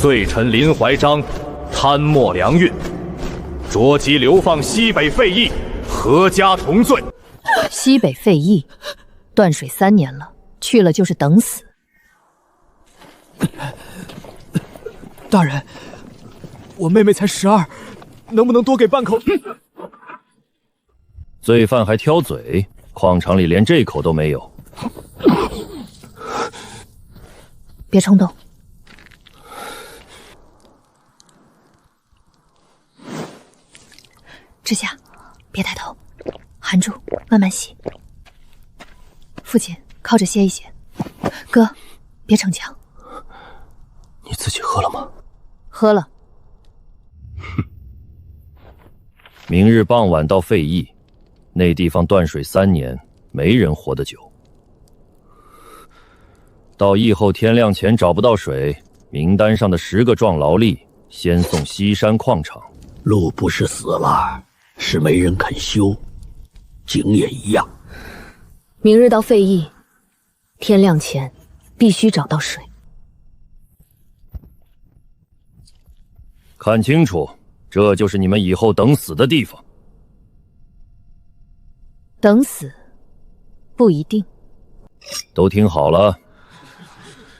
罪臣林怀章贪墨粮运，捉鸡流放西北费邑，合家同罪。西北费邑，断水3年了，去了就是等死。大人，我妹妹才12，能不能多给半口？罪犯还挑嘴，矿场里连这口都没有。别冲动。指甲，别抬头，含住，慢慢洗。父亲，靠着歇一歇。哥，别逞强。你自己喝了吗？喝了。明日傍晚到费邑，那地方断水3年，没人活得久。到邑后天亮前找不到水，名单上的10个壮劳力先送西山矿场。路不是死了，是没人肯修，井也一样。明日到费邑，天亮前必须找到水。看清楚，这就是你们以后等死的地方。等死，不一定。都听好了，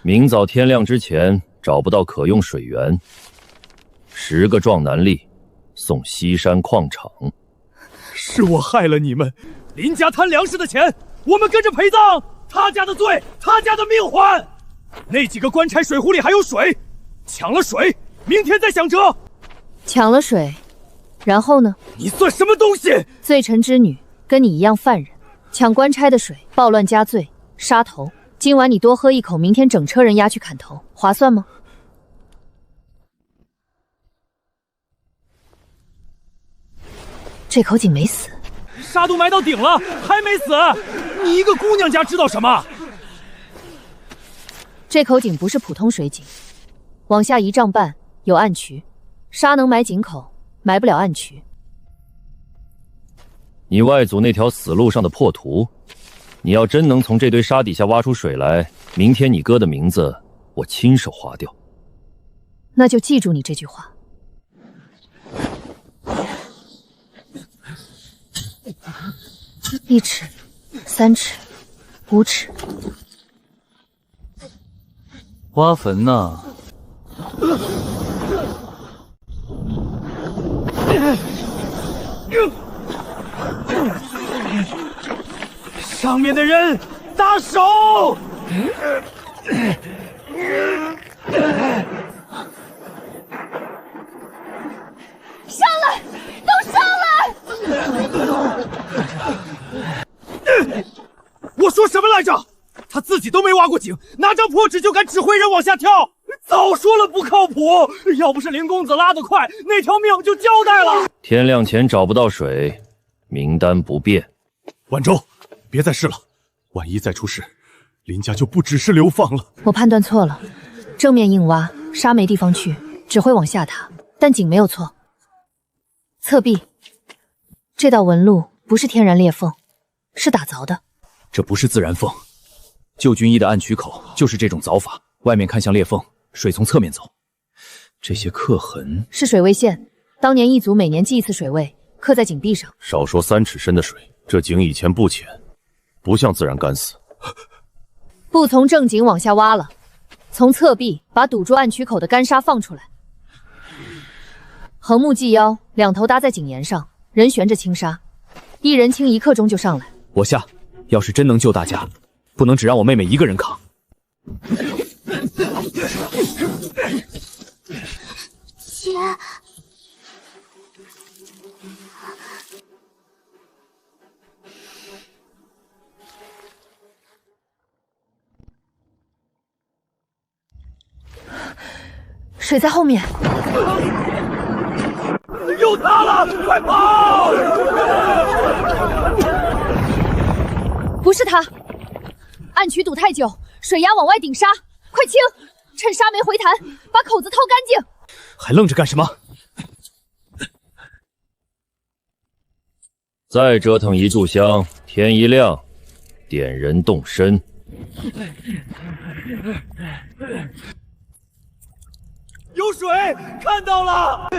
明早天亮之前找不到可用水源，10个壮男力送西山矿场。是我害了你们，林家贪粮食的钱，我们跟着陪葬，他家的罪，他家的命还。那几个官差水壶里还有水，抢了水，明天再想辙。抢了水，然后呢？你算什么东西？罪臣之女，跟你一样犯人，抢官差的水，暴乱加罪，杀头。今晚你多喝一口，明天整车人押去砍头，划算吗？这口井没死，沙都埋到顶了，还没死。你一个姑娘家知道什么？这口井不是普通水井，往下1丈半有暗渠，沙能埋井口，埋不了暗渠。你外祖那条死路上的破图，你要真能从这堆沙底下挖出水来，明天你哥的名字我亲手划掉。那就记住你这句话。1尺、3尺、5尺。挖坟呢？上面的人，打手！上来，都上来！我说什么来着？他自己都没挖过井，拿张破纸就敢指挥人往下跳，早说了不靠谱！要不是林公子拉得快，那条命就交代了。天亮前找不到水，名单不变。晚舟，别再试了，万一再出事，林家就不只是流放了。我判断错了，正面硬挖，沙没地方去，只会往下塌。但井没有错。侧壁，这道纹路不是天然裂缝，是打凿的。这不是自然缝，旧军医的暗渠口就是这种凿法，外面看向裂缝，水从侧面走。这些刻痕是水位线，当年一族每年祭一次水位，刻在井壁上。少说3尺深的水，这井以前不浅，不像自然干死。不从正井往下挖了，从侧壁把堵住暗渠口的干沙放出来，横木系腰，2头搭在井沿上，人悬着轻沙，一人轻1刻钟就上来。我下，要是真能救大家，不能只让我妹妹一个人扛。姐，水在后面。又塌了，快跑！不是他，暗渠堵太久，水压往外顶沙，快清！趁沙没回弹，把口子掏干净。还愣着干什么？再折腾1炷香，天一亮，点人动身。有水，看到了！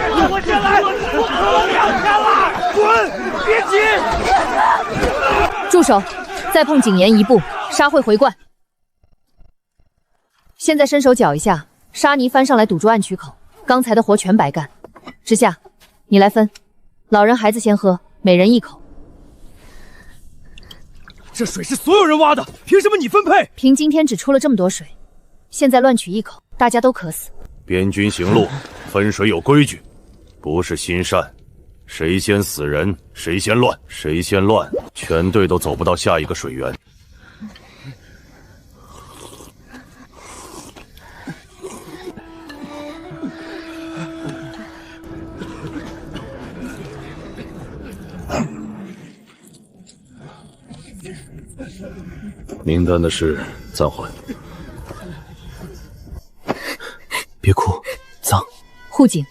让我进来！我渴2天了！滚！别急！住手！再碰景言一步，沙会回灌。现在伸手搅一下，沙泥翻上来堵住暗渠口，刚才的活全白干。直夏，你来分，老人孩子先喝，每人1口。这水是所有人挖的，凭什么你分配？凭今天只出了这么多水，现在乱取1口，大家都渴死。边军行路，分水有规矩，不是心善，谁先死人，谁先乱，谁先乱，全队都走不到下一个水源。名单的事暂缓。别哭，脏。护井，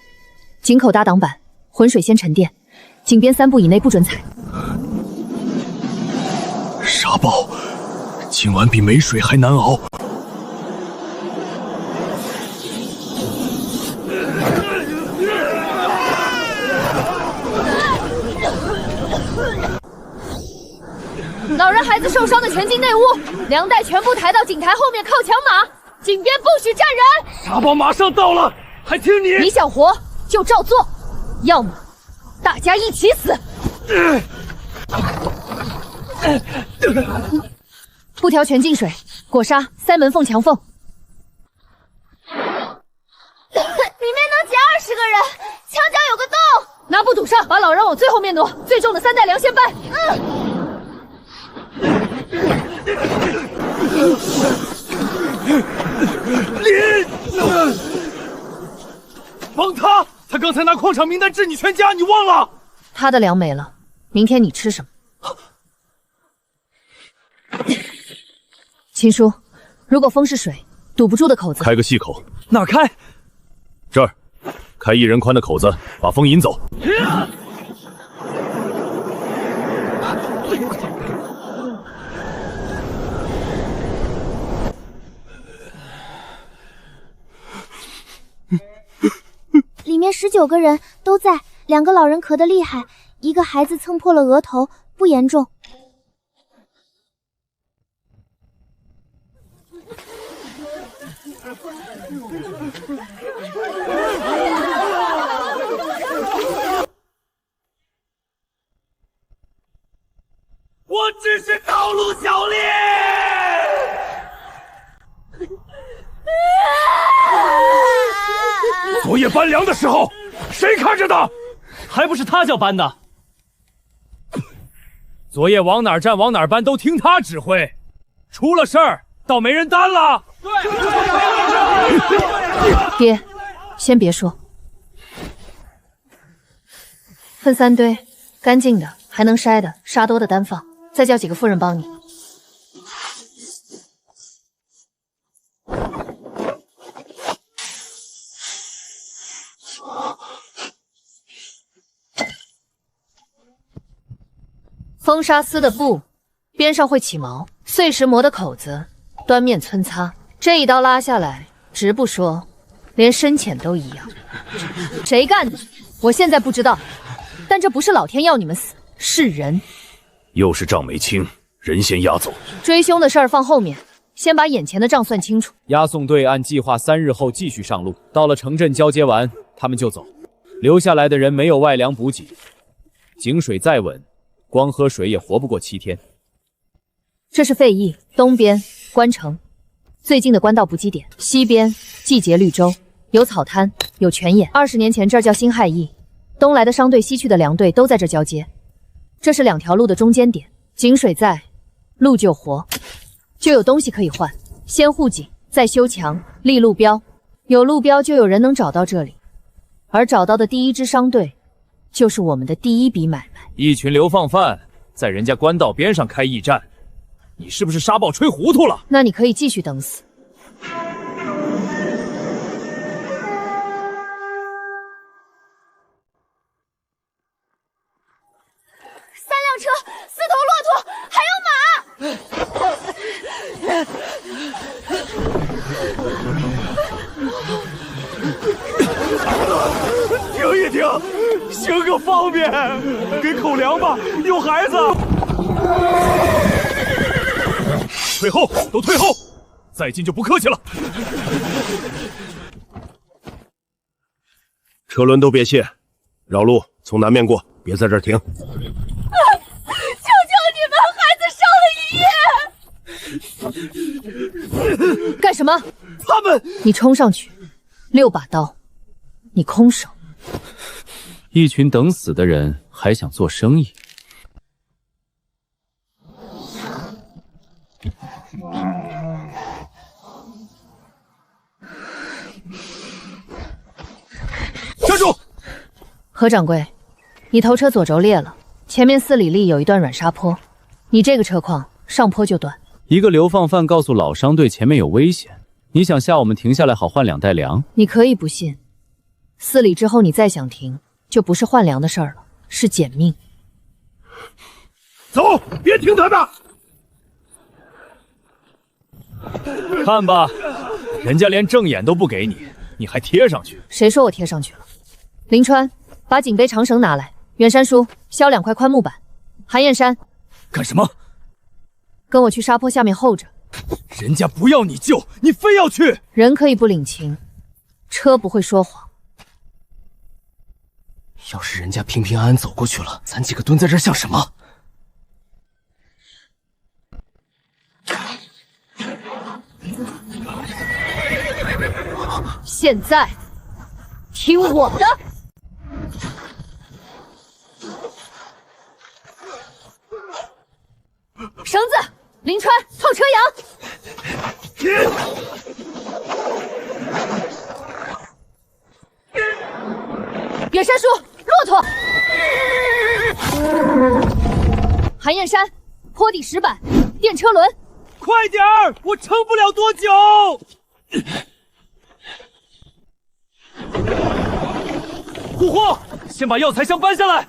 井口搭挡板，浑水先沉淀，井边3步以内不准踩。沙暴，今晚比没水还难熬。老人孩子受伤的全进内屋，粮袋全部抬到井台后面靠墙马，井边不许站人。沙暴马上到了，还听你？你想活就照做，要么大家一起死。布条全进水，裹沙塞门缝墙缝。里面能挤20个人，墙角有个洞。拿布堵上，把老人往最后面挪，最重的3袋粮先搬。帮他！他刚才拿矿场名单治你全家，你忘了？他的粮没了，明天你吃什么？秦叔，如果风是水，堵不住的口子，开个细口。哪儿开？这儿，开1人宽的口子，把风引走。里面19个人都在，2个老人咳得厉害，1个孩子蹭破了额头，不严重。我只是道路小烈。昨夜搬粮的时候，谁看着的？还不是他叫搬的。昨夜往哪儿站往哪儿搬都听他指挥，出了事儿倒没人担了。爹，先别说，分3堆，干净的还能筛的，沙多的单放，再叫几个妇人帮你。风沙丝的布边上会起毛，碎石磨的口子，端面皴擦。这一刀拉下来，直不说，连深浅都一样。谁干的？我现在不知道，但这不是老天要你们死，是人。又是账没清，人先押走。追凶的事儿放后面，先把眼前的账算清楚。押送队按计划3日后继续上路，到了城镇交接完，他们就走。留下来的人没有外粮补给，井水再稳，光喝水也活不过7天。这是费邑东边关城最近的官道补给点，西边季节绿洲，有草滩，有泉眼。20年前这儿叫辛亥邑，东来的商队、西去的粮队都在这交接。这是2条路的中间点，井水在，路就活，就有东西可以换。先护井，再修墙，立路标，有路标就有人能找到这里，而找到的第1支商队，就是我们的第1笔买卖。一群流放犯在人家官道边上开驿站，你是不是沙暴吹糊涂了？那你可以继续等死。3辆车，4头骆驼，还有马。停一停，行个方便，给口粮吧，有孩子。退后，都退后，再进就不客气了。车轮都别卸，绕路，从南面过，别在这儿停。求求你们，孩子烧了1夜。干什么？他们，你冲上去，6把刀，你空手。一群等死的人还想做生意？站住！何掌柜，你头车左轴裂了，前面4里地有一段软沙坡，你这个车况上坡就断。一个流放犯告诉老商队前面有危险，你想吓我们停下来好换2袋粮？你可以不信，4里之后你再想停，就不是换粮的事儿了，是捡命。走，别听他的。看吧，人家连正眼都不给你，你还贴上去？谁说我贴上去了？林川，把警杯长绳拿来。远山叔，削2块宽木板。韩燕山，干什么？跟我去沙坡下面候着。人家不要你救，你非要去。人可以不领情，车不会说谎。要是人家平平安安走过去了，咱几个蹲在这儿像什么？现在，听我的。绳子，林川，套车羊。远山叔，骆驼。韩燕山，坡地石板，电车轮。快点儿，我撑不了多久。护货，先把药材箱搬下来。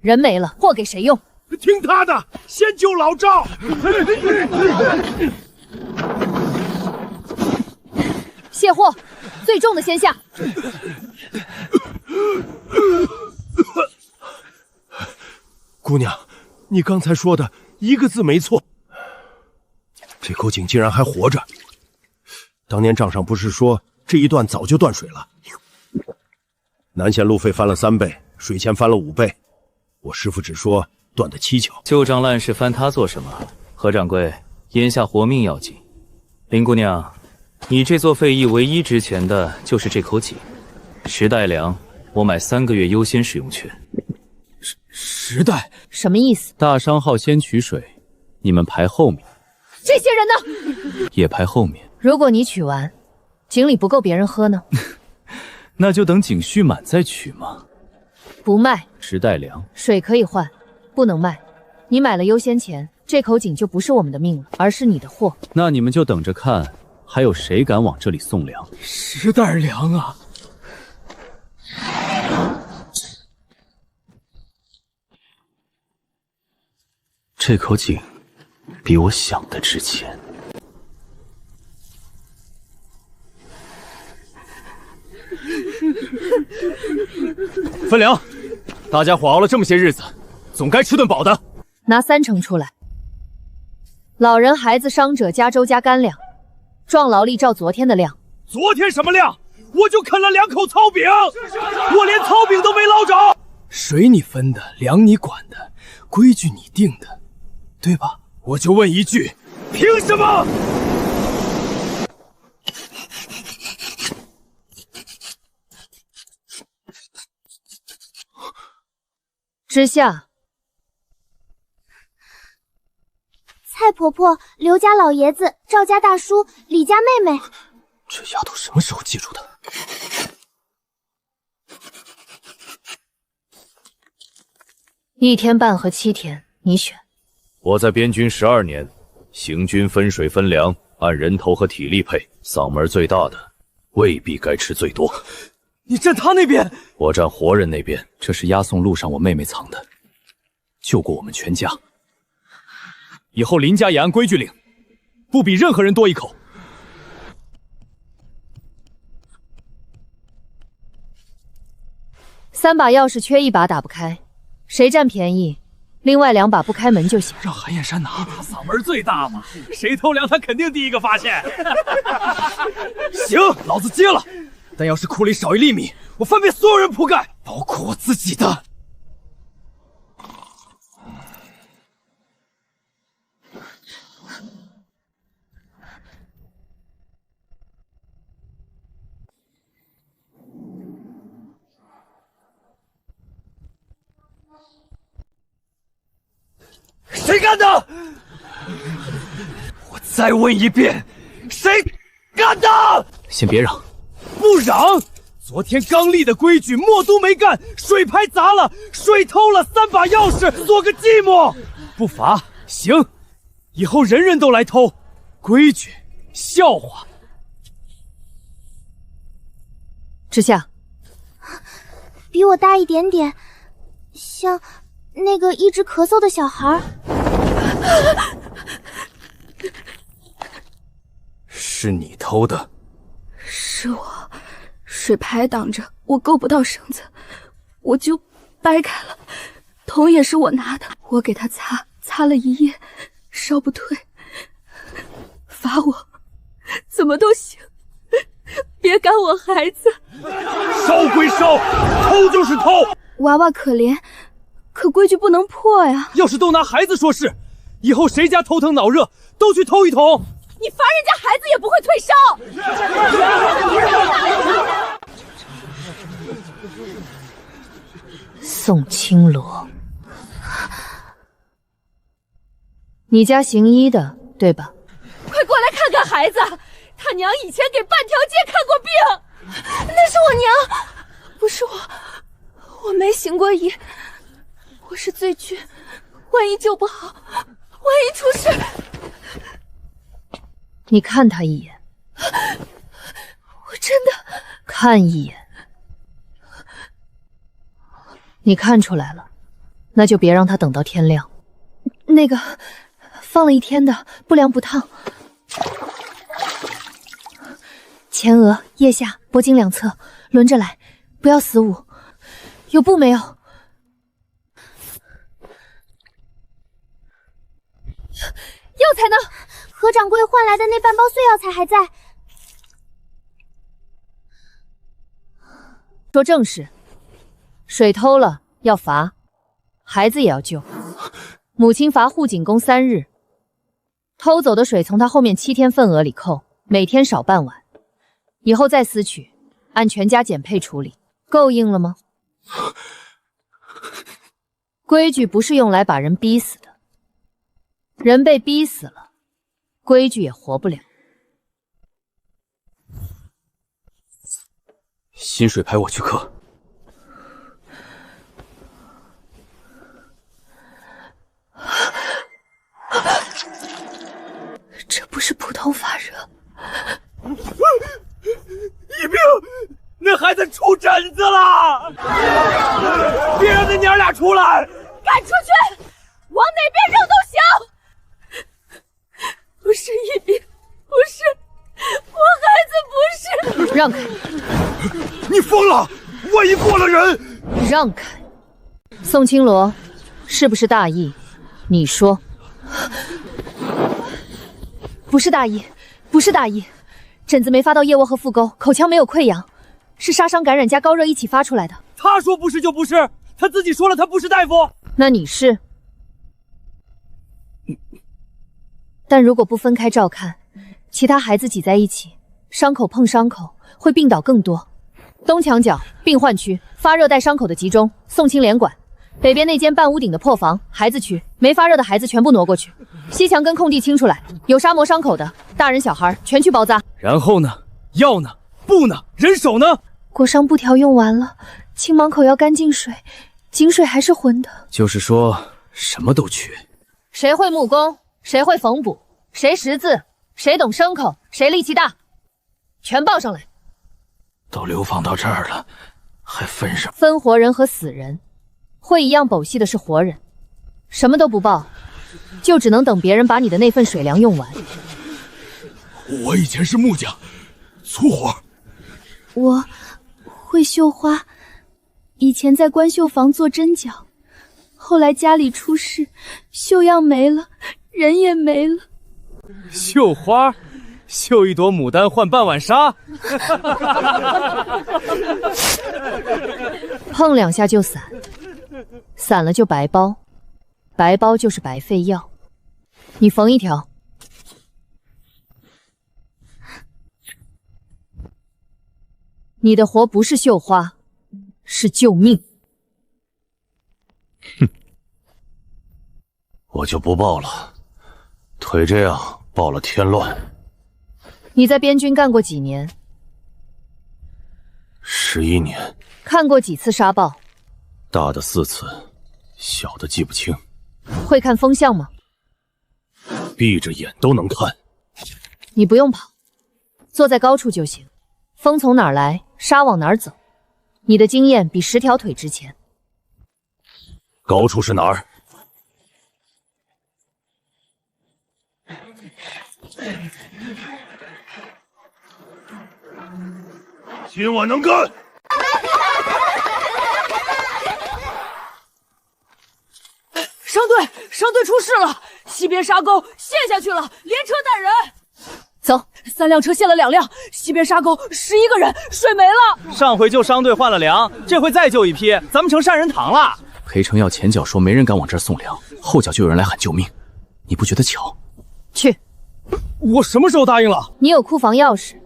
人没了，货给谁用？听他的，先救老赵。卸货，最重的先下。姑娘，你刚才说的一个字没错，这口井竟然还活着。当年账上不是说这一段早就断水了？南线路费翻了3倍，水钱翻了5倍，我师傅只说断得蹊跷。旧账烂事翻他做什么？何掌柜，眼下活命要紧。林姑娘，你这座废驿唯一值钱的就是这口井，10袋粮，我买3个月优先使用权。10袋？什么意思？大商号先取水，你们排后面。这些人呢？也排后面。如果你取完，井里不够别人喝呢？那就等井蓄满再取嘛。不卖10袋粮，水可以换，不能卖。你买了优先钱，这口井就不是我们的命了，而是你的货。那你们就等着看，还有谁敢往这里送粮？10袋粮啊！这口井比我想的值钱。分粮，大家伙熬了这么些日子，总该吃顿饱的。拿3成出来。老人、孩子、伤者加粥加干粮，壮劳力照昨天的量。昨天什么量？我就啃了2口糙饼，我连糙饼都没捞着。水你分的，粮你管的，规矩你定的，对吧？我就问一句，凭什么？之下，蔡婆婆、刘家老爷子、赵家大叔、李家妹妹。这丫头什么时候记住的？1天半和7天，你选。我在边军12年，行军分水分粮，按人头和体力配，嗓门最大的未必该吃最多。你站他那边，我站活人那边。这是押送路上我妹妹藏的，救过我们全家。以后林家也按规矩领，不比任何人多一口。3把钥匙缺1把打不开，谁占便宜，另外2把不开门就行。让韩燕山拿，他嗓门最大嘛，谁偷梁他肯定第一个发现。行，老子接了，但要是库里少1厘米，我翻遍所有人铺盖，包括我自己的。谁干的？我再问一遍，谁干的？先别嚷，不嚷！昨天刚立的规矩，墨都没干，水牌砸了，水偷了3把钥匙，做个寂寞，不罚。行，以后人人都来偷，规矩，笑话。之夏，比我大一点点，像那个一直咳嗽的小孩。是你偷的？是我，水牌挡着，我够不到绳子，我就掰开了。桶也是我拿的，我给他擦了1夜，烧不退。罚我怎么都行，别赶我孩子。烧归烧，偷就是偷。娃娃可怜，可规矩不能破呀。要是都拿孩子说事，以后谁家头疼脑热都去偷一桶。你罚人家孩子也不会退烧。宋青罗，你家行医的对吧？快过来看看孩子，他娘以前给半条街看过病。那是我娘，不是我没行过医，我是醉剧，万一救不好，万一出事。你看他一眼，我真的看一眼，你看出来了，那就别让他等到天亮。那个放了1天的，不凉不烫，前额、腋下、脖颈2侧轮着来，不要死捂。有布没有？药材呢？何掌柜换来的那半包碎药材还在。说正事，水偷了要罚，孩子也要救。母亲罚护警工3日，偷走的水从他后面7天份额里扣，每天少半碗，以后再私取，按全家减配处理，够硬了吗？规矩不是用来把人逼死的，人被逼死了，规矩也活不了。新水牌我去刻。这不是普通发热。一病，那孩子出疹子了！别让那娘俩出来！赶出去，往哪边扔都行。不是一病，不是，我孩子不是。让开！你疯了！万一过了人！让开！宋青罗，是不是大意？你说。不是大意，不是大意，疹子没发到腋窝和腹沟，口腔没有溃疡，是杀伤感染加高热一起发出来的。他说不是就不是，他自己说了他不是大夫。那你是？但如果不分开照看，其他孩子挤在一起，伤口碰伤口，会病倒更多。东墙角病患区，发热带伤口的集中，宋青连管。北边那间半屋顶的破房，孩子区，没发热的孩子全部挪过去。西墙跟空地清出来，有杀磨伤口的，大人小孩全去包扎。然后呢？药呢？布呢？人手呢？裹伤布条用完了，清芒口要干净水，井水还是浑的。就是说什么都缺。谁会木工？谁会缝补？谁识字？谁懂牲口？谁力气大？全报上来。都流放到这儿了，还分什么？分活人和死人。会一样剖析的是活人，什么都不报，就只能等别人把你的那份水粮用完。我以前是木匠，粗活。我会绣花，以前在关绣坊做针脚，后来家里出事，绣样没了，人也没了。绣花，绣一朵牡丹换半碗纱。碰两下就散，散了就白包，白包就是白费药。你缝一条。你的活不是绣花，是救命。哼，我就不报了，腿这样报了添乱。你在边军干过几年？11年。看过几次沙暴？大的4次，小的记不清。会看风向吗？闭着眼都能看。你不用跑，坐在高处就行。风从哪儿来，沙往哪儿走。你的经验比10条腿值钱。高处是哪儿？今晚能干！商队出事了，西边沙沟陷下去了，连车带人。走，3辆车陷了2辆，西边沙沟11个人，水没了。上回救商队换了粮，这回再救一批，咱们成善人堂了。裴成耀前脚说没人敢往这儿送粮，后脚就有人来喊救命，你不觉得巧？去。我什么时候答应了？你有库房钥匙，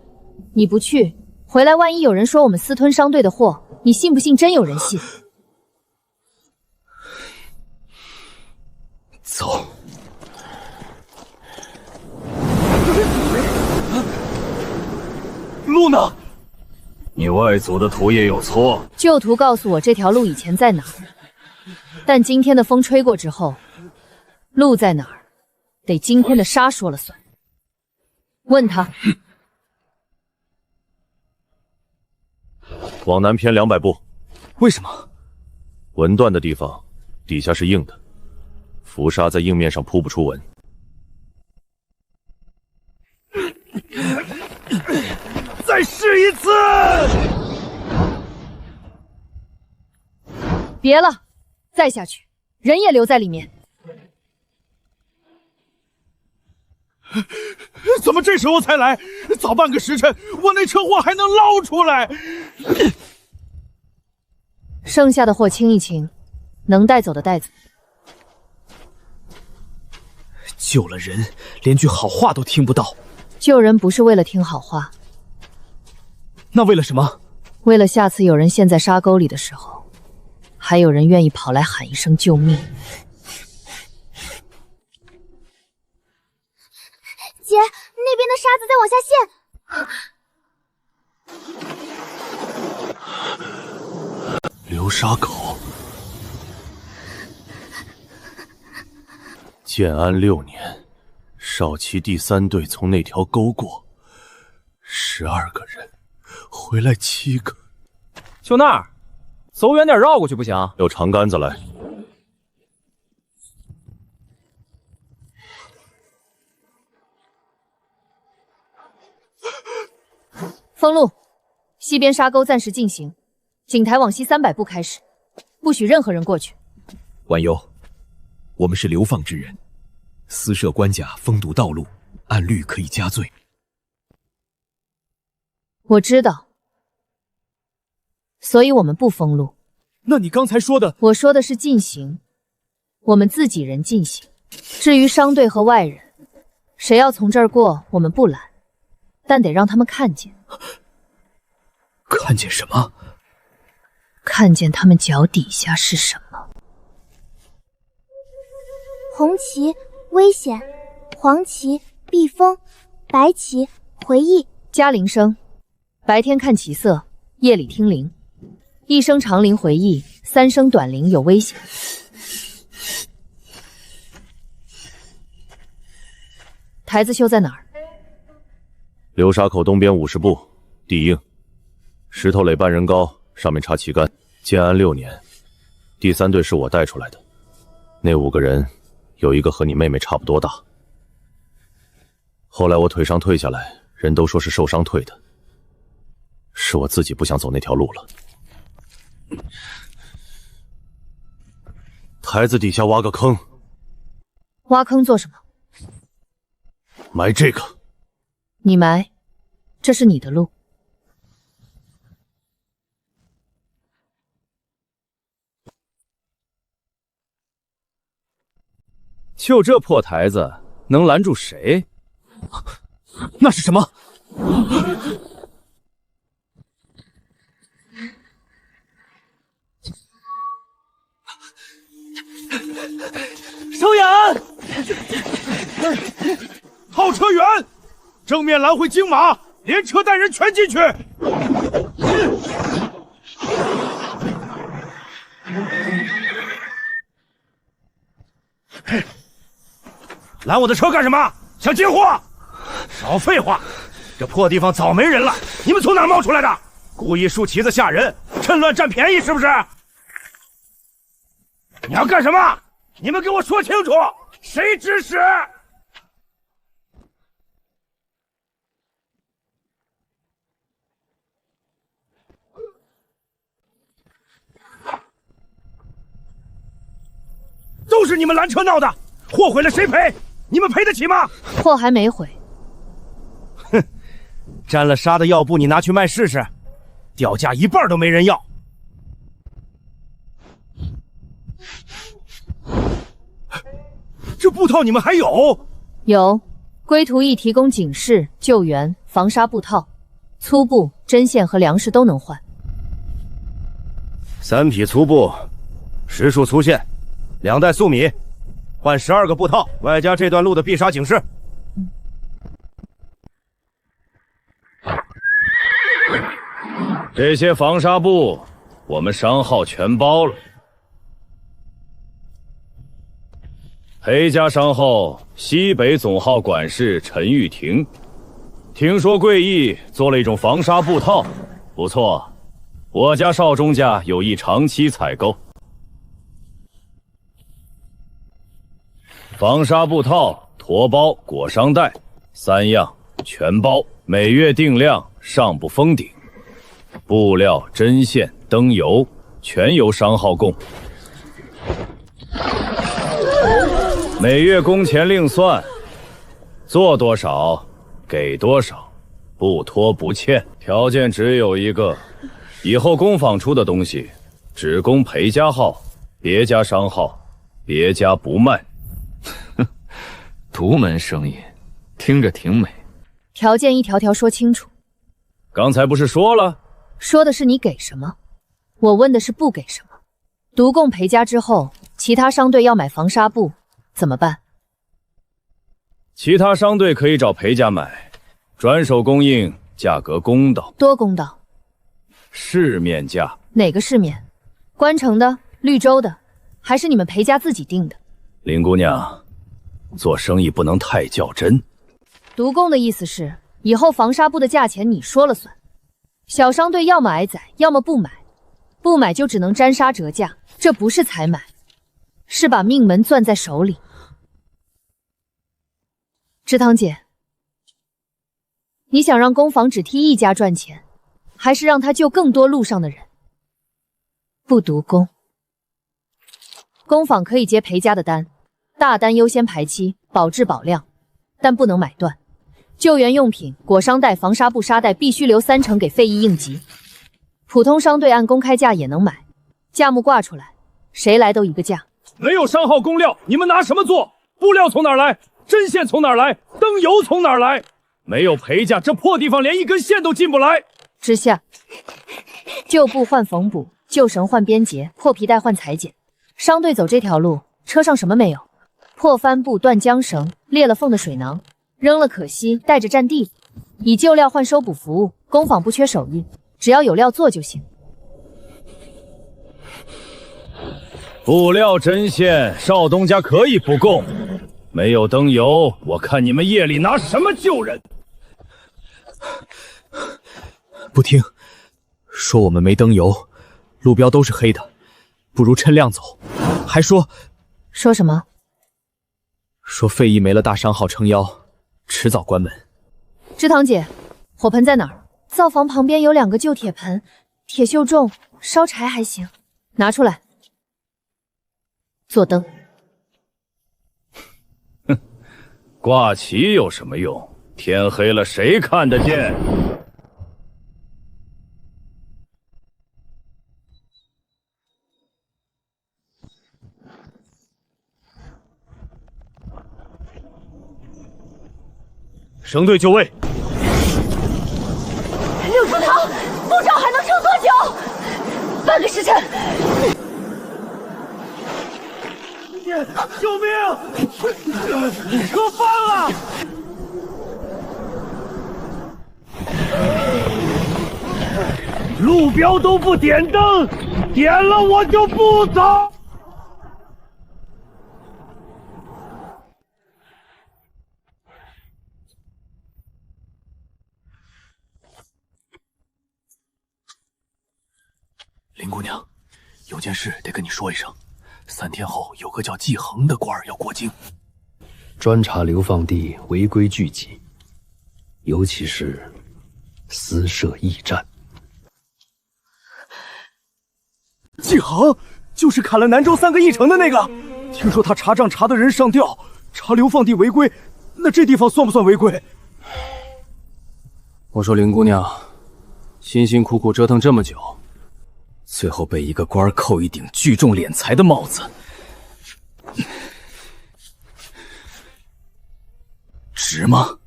你不去，回来万一有人说我们私吞商队的货，你信不信真有人信？走。路呢？你外祖的图也有错。旧图告诉我这条路以前在哪儿，但今天的风吹过之后，路在哪儿，得今天的沙说了算。问他。往南偏200步。为什么？纹断的地方底下是硬的，浮沙在硬面上铺不出纹。再试一次！别了，再下去，人也留在里面。怎么这时候才来？早半个时辰，我那车货还能捞出来。剩下的货清一清，能带走的带走。救了人，连句好话都听不到。救人不是为了听好话，那为了什么？为了下次有人陷在沙沟里的时候，还有人愿意跑来喊一声救命。姐，那边的沙子在往下陷。流沙口。建安6年，少旗第3队从那条沟过，12个人，回来7个。就那儿，走远点绕过去不行？有长杆子来。封路，西边沙沟暂时进行，井台往西300步开始，不许任何人过去。婉幽，我们是流放之人，私设关卡封堵道路，按律可以加罪。我知道，所以我们不封路。那你刚才说的？我说的是进行，我们自己人进行。至于商队和外人，谁要从这儿过，我们不拦，但得让他们看见。看见什么？看见他们脚底下是什么。红旗危险，黄旗避风，白旗回忆。加铃声，白天看旗色，夜里听铃。1声长铃回忆，3声短铃有危险。台子修在哪儿？流沙口东边50步，地硬，石头垒半人高，上面插旗杆。建安6年，第3队是我带出来的，那5个人有一个和你妹妹差不多大。后来我腿伤退下来，人都说是受伤退的，是我自己不想走那条路了。台子底下挖个坑。挖坑做什么？埋这个。你埋，这是你的路。就这破台子，能拦住谁？那是什么？收眼！套车员，正面拦回金马，连车带人全进去！拦我的车干什么？想接货？少废话！这破地方早没人了，你们从哪儿冒出来的？故意竖旗子吓人，趁乱占便宜是不是？你要干什么？你们给我说清楚，谁指使？都是你们拦车闹的，货毁了谁赔？你们赔得起吗？货还没毁。哼，沾了沙的药布你拿去卖试试，掉价一半都没人要。这布套你们还有？有，归途役提供警示、救援、防沙布套，粗布、针线和粮食都能换。3匹粗布，10束粗线，2袋粟米，换12个布套，外加这段路的必杀警示。这些防沙布，我们商号全包了。裴家商号西北总号管事陈玉婷，听说贵义做了一种防沙布套，不错，我家少钟家有意长期采购。防沙布套、驼包、裹伤带3样全包，每月定量，上不封顶。布料、针线、灯油全由商号供，每月工钱另算，做多少给多少，不拖不欠。条件只有一个，以后工坊出的东西只供裴家号，别家商号，别家不卖。独门生意，听着挺美。条件一条条说清楚。刚才不是说了？说的是你给什么，我问的是不给什么。独供裴家之后，其他商队要买防沙布怎么办？其他商队可以找裴家买，转手供应，价格公道。多公道？市面价。哪个市面？关城的、绿洲的，还是你们裴家自己定的？林姑娘，做生意不能太较真。独供的意思是，以后防沙布的价钱你说了算。小商队要么挨宰，要么不买，不买就只能沾沙折价，这不是采买，是把命门攥在手里。池塘姐，你想让工坊只替一家赚钱，还是让他救更多路上的人？不独供，工坊可以接裴家的单，大单优先排期，保质保量，但不能买断。救援用品、裹伤带、防沙布、沙袋必须留30%给费役应急。普通商队按公开价也能买，价目挂出来，谁来都一个价。没有商号供料，你们拿什么做？布料从哪儿来？针线从哪儿来？灯油从哪儿来？没有裴家，这破地方连一根线都进不来。之下，旧布换缝补，旧绳换边结，破皮带换裁剪。商队走这条路，车上什么没有？破帆布、断浆绳、裂了缝的水囊。扔了可惜，带着占地。以旧料换收补服务，工坊不缺手艺，只要有料做就行。布料、针线，少东家可以不供。没有灯油，我看你们夜里拿什么救人？不听，说我们没灯油，路标都是黑的，不如趁亮走。还说什么？说费义没了大商号撑腰，迟早关门。芝堂姐，火盆在哪儿？灶房旁边有2个旧铁盆，铁锈重，烧柴还行，拿出来。做灯。哼，挂旗有什么用？天黑了谁看得见？绳队就位。六叔堂，不知道还能撑多久？半个时辰。救命！车翻了！路标都不点灯，点了我就不走。林姑娘，有件事得跟你说一声。3天后有个叫季恒的官儿要过京，专查流放地违规聚集，尤其是私设驿站。季恒就是砍了南州3个驿丞的那个，听说他查账查的人上吊，查流放地违规，那这地方算不算违规？我说林姑娘，辛辛苦苦折腾这么久，最后被一个官儿扣一顶聚众敛财的帽子，值吗？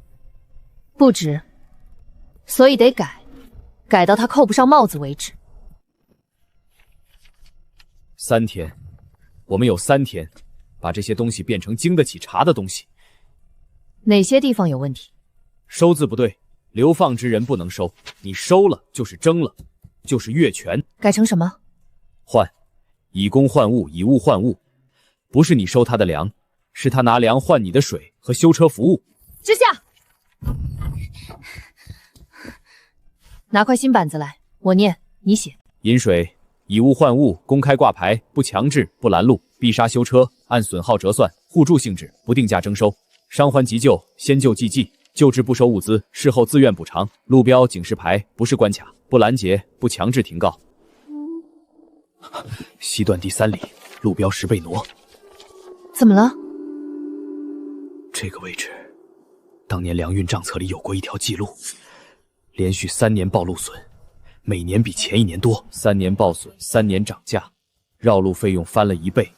不值，所以得改，改到他扣不上帽子为止。3天，我们有3天，把这些东西变成经得起查的东西。哪些地方有问题？收字不对，流放之人不能收，你收了就是征了，就是越权。改成什么？换，以工换物，以物换物，不是你收他的粮，是他拿粮换你的水和修车服务。知下，拿块新板子来，我念，你写。饮水，以物换物，公开挂牌，不强制，不拦路，必杀修车，按损耗折算，互助性质，不定价征收。伤患急救，先救即济，救治不收物资，事后自愿补偿。路标、警示牌不是关卡，不拦截，不强制停告。西段第3里，路标10倍挪。怎么了？这个位置，当年粮运账册里有过一条记录，连续3年报路损，每年比前1年多。3年报损，3年涨价，绕路费用翻了1倍。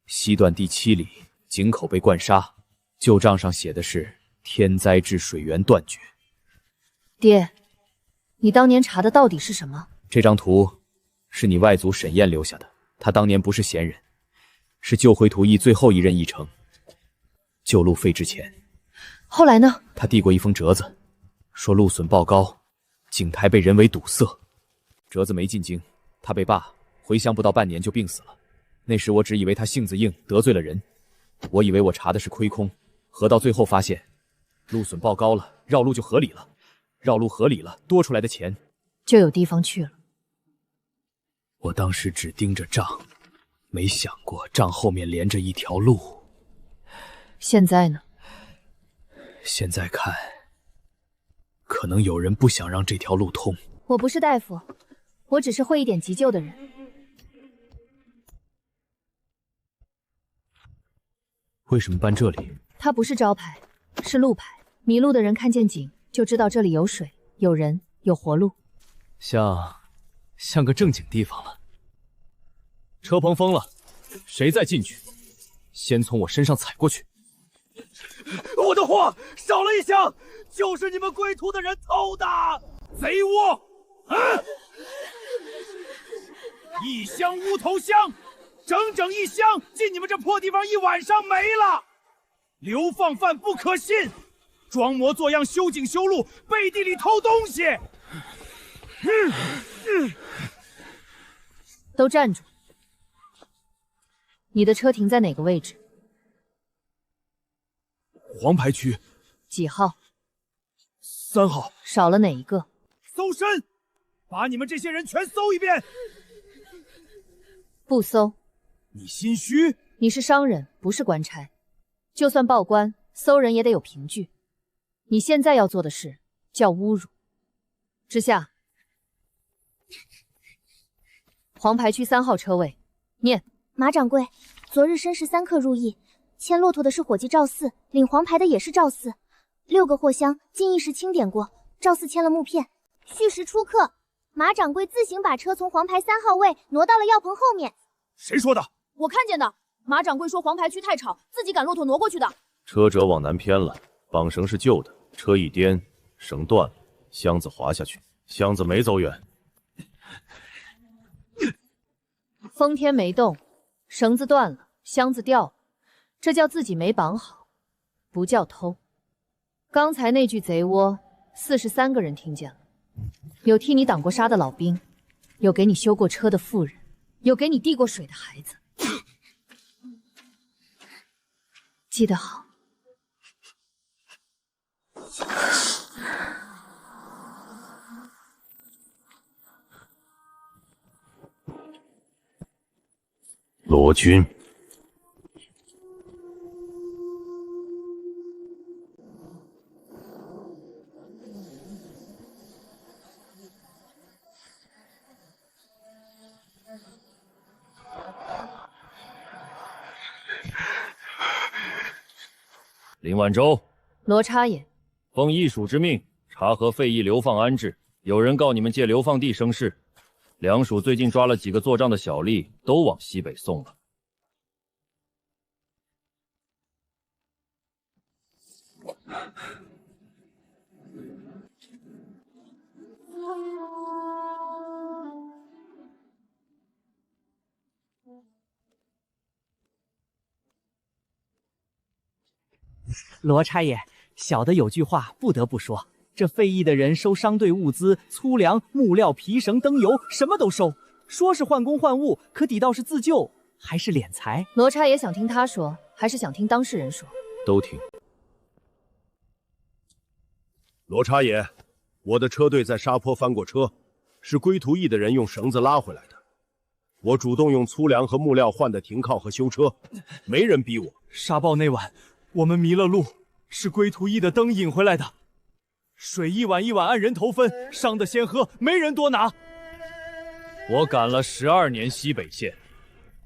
西段第7里，井口被灌沙，旧账上写的是天灾致水源断绝。爹，你当年查的到底是什么？这张图是你外祖沈燕留下的，他当年不是闲人，是救回图驿最后一任驿丞。救路废之前，后来呢？他递过一封折子，说路损报高，井台被人为堵塞。折子没进京，他被罢，回乡不到半年就病死了。那时我只以为他性子硬，得罪了人，我以为我查的是亏空，核到最后发现，路损报高了，绕路就合理了，绕路合理了，多出来的钱就有地方去了。我当时只盯着账，没想过账后面连着一条路。现在呢？现在看，可能有人不想让这条路通。我不是大夫，我只是会一点急救的人。为什么搬这里？它不是招牌，是路牌。迷路的人看见井，就知道这里有水、有人、有活路。像个正经地方了。车棚封了，谁再进去，先从我身上踩过去。我的货少了一箱，就是你们归途的人偷的，贼窝！一箱乌头香，整整1箱进你们这破地方1晚上没了。流放犯不可信，装模作样修井修路，背地里偷东西。都站住！你的车停在哪个位置？黄牌区。几号？3号。少了哪一个？搜身，把你们这些人全搜一遍。不搜。你心虚？你是商人，不是官差。就算报官，搜人也得有凭据。你现在要做的事叫侮辱。之下，黄牌区3号车位，念。马掌柜，昨日申时3刻入驿，牵骆驼的是伙计赵四，领黄牌的也是赵四，6个货箱经一时清点过，赵四签了木片。戌时出客，马掌柜自行把车从黄牌3号位挪到了药棚后面。谁说的？我看见的。马掌柜说黄牌区太吵，自己赶骆驼挪过去的。车辙往南偏了，绑绳是旧的，车一颠，绳断了，箱子滑下去，箱子没走远。风天没动，绳子断了，箱子掉了，这叫自己没绑好，不叫偷。刚才那句贼窝，43个人听见了，有替你挡过杀的老兵，有给你修过车的妇人，有给你递过水的孩子。记得好。罗军，林晚舟，罗差也，奉义属之命，查核费役流放安置。有人告你们借流放地生事，梁属最近抓了几个做账的小吏，都往西北送了。罗差爷，小的有句话不得不说，这费役的人收商队物资、粗粮、木料、皮绳、灯油，什么都收。说是换工换物，可抵到是自救还是敛财？罗差爷想听他说，还是想听当事人说？都听。罗差爷，我的车队在沙坡翻过车，是归途役的人用绳子拉回来的。我主动用粗粮和木料换的停靠和修车，没人逼我。沙暴那晚，我们迷了路，是归途役的灯引回来的。水一碗一碗按人头分，伤的先喝，没人多拿。我赶了12年西北线，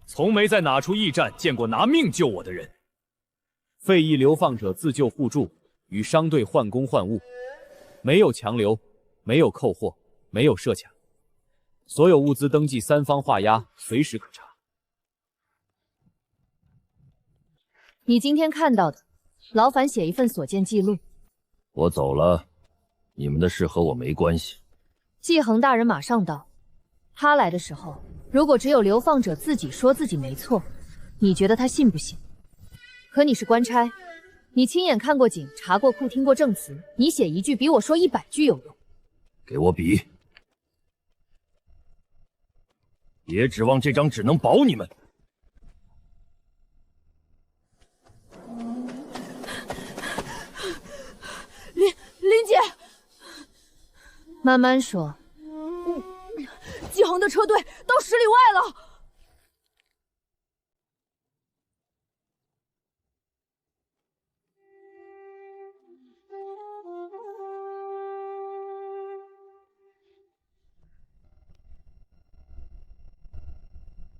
从没在哪处驿站见过拿命救我的人。费役流放者自救互助，与商队换工换物，没有强留，没有扣货，没有设卡，所有物资登记3方画押，随时可查。你今天看到的，劳烦写一份所见记录。我走了，你们的事和我没关系。季恒大人马上到。他来的时候，如果只有流放者自己说自己没错，你觉得他信不信？可你是官差，你亲眼看过警，查过库，听过证词，你写一句比我说100句有用。给我笔，别指望这张纸能保你们。林姐，慢慢说。季恒的车队到10里外了。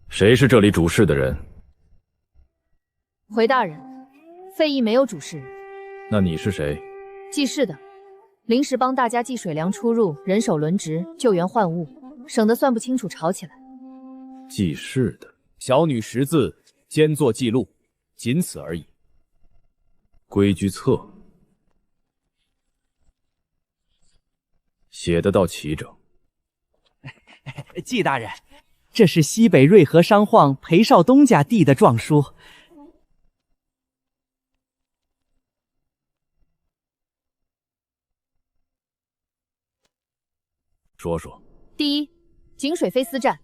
谁是这里主事的人？回大人，费役没有主事人。那你是谁？记事的，临时帮大家记水粮出入，人手轮值，救援换物，省得算不清楚吵起来。记事的，小女识字，兼做记录，仅此而已。规矩册写得到齐整。季大人，这是西北瑞和商晃裴少东家递的状书。说说。第一，井水非私占，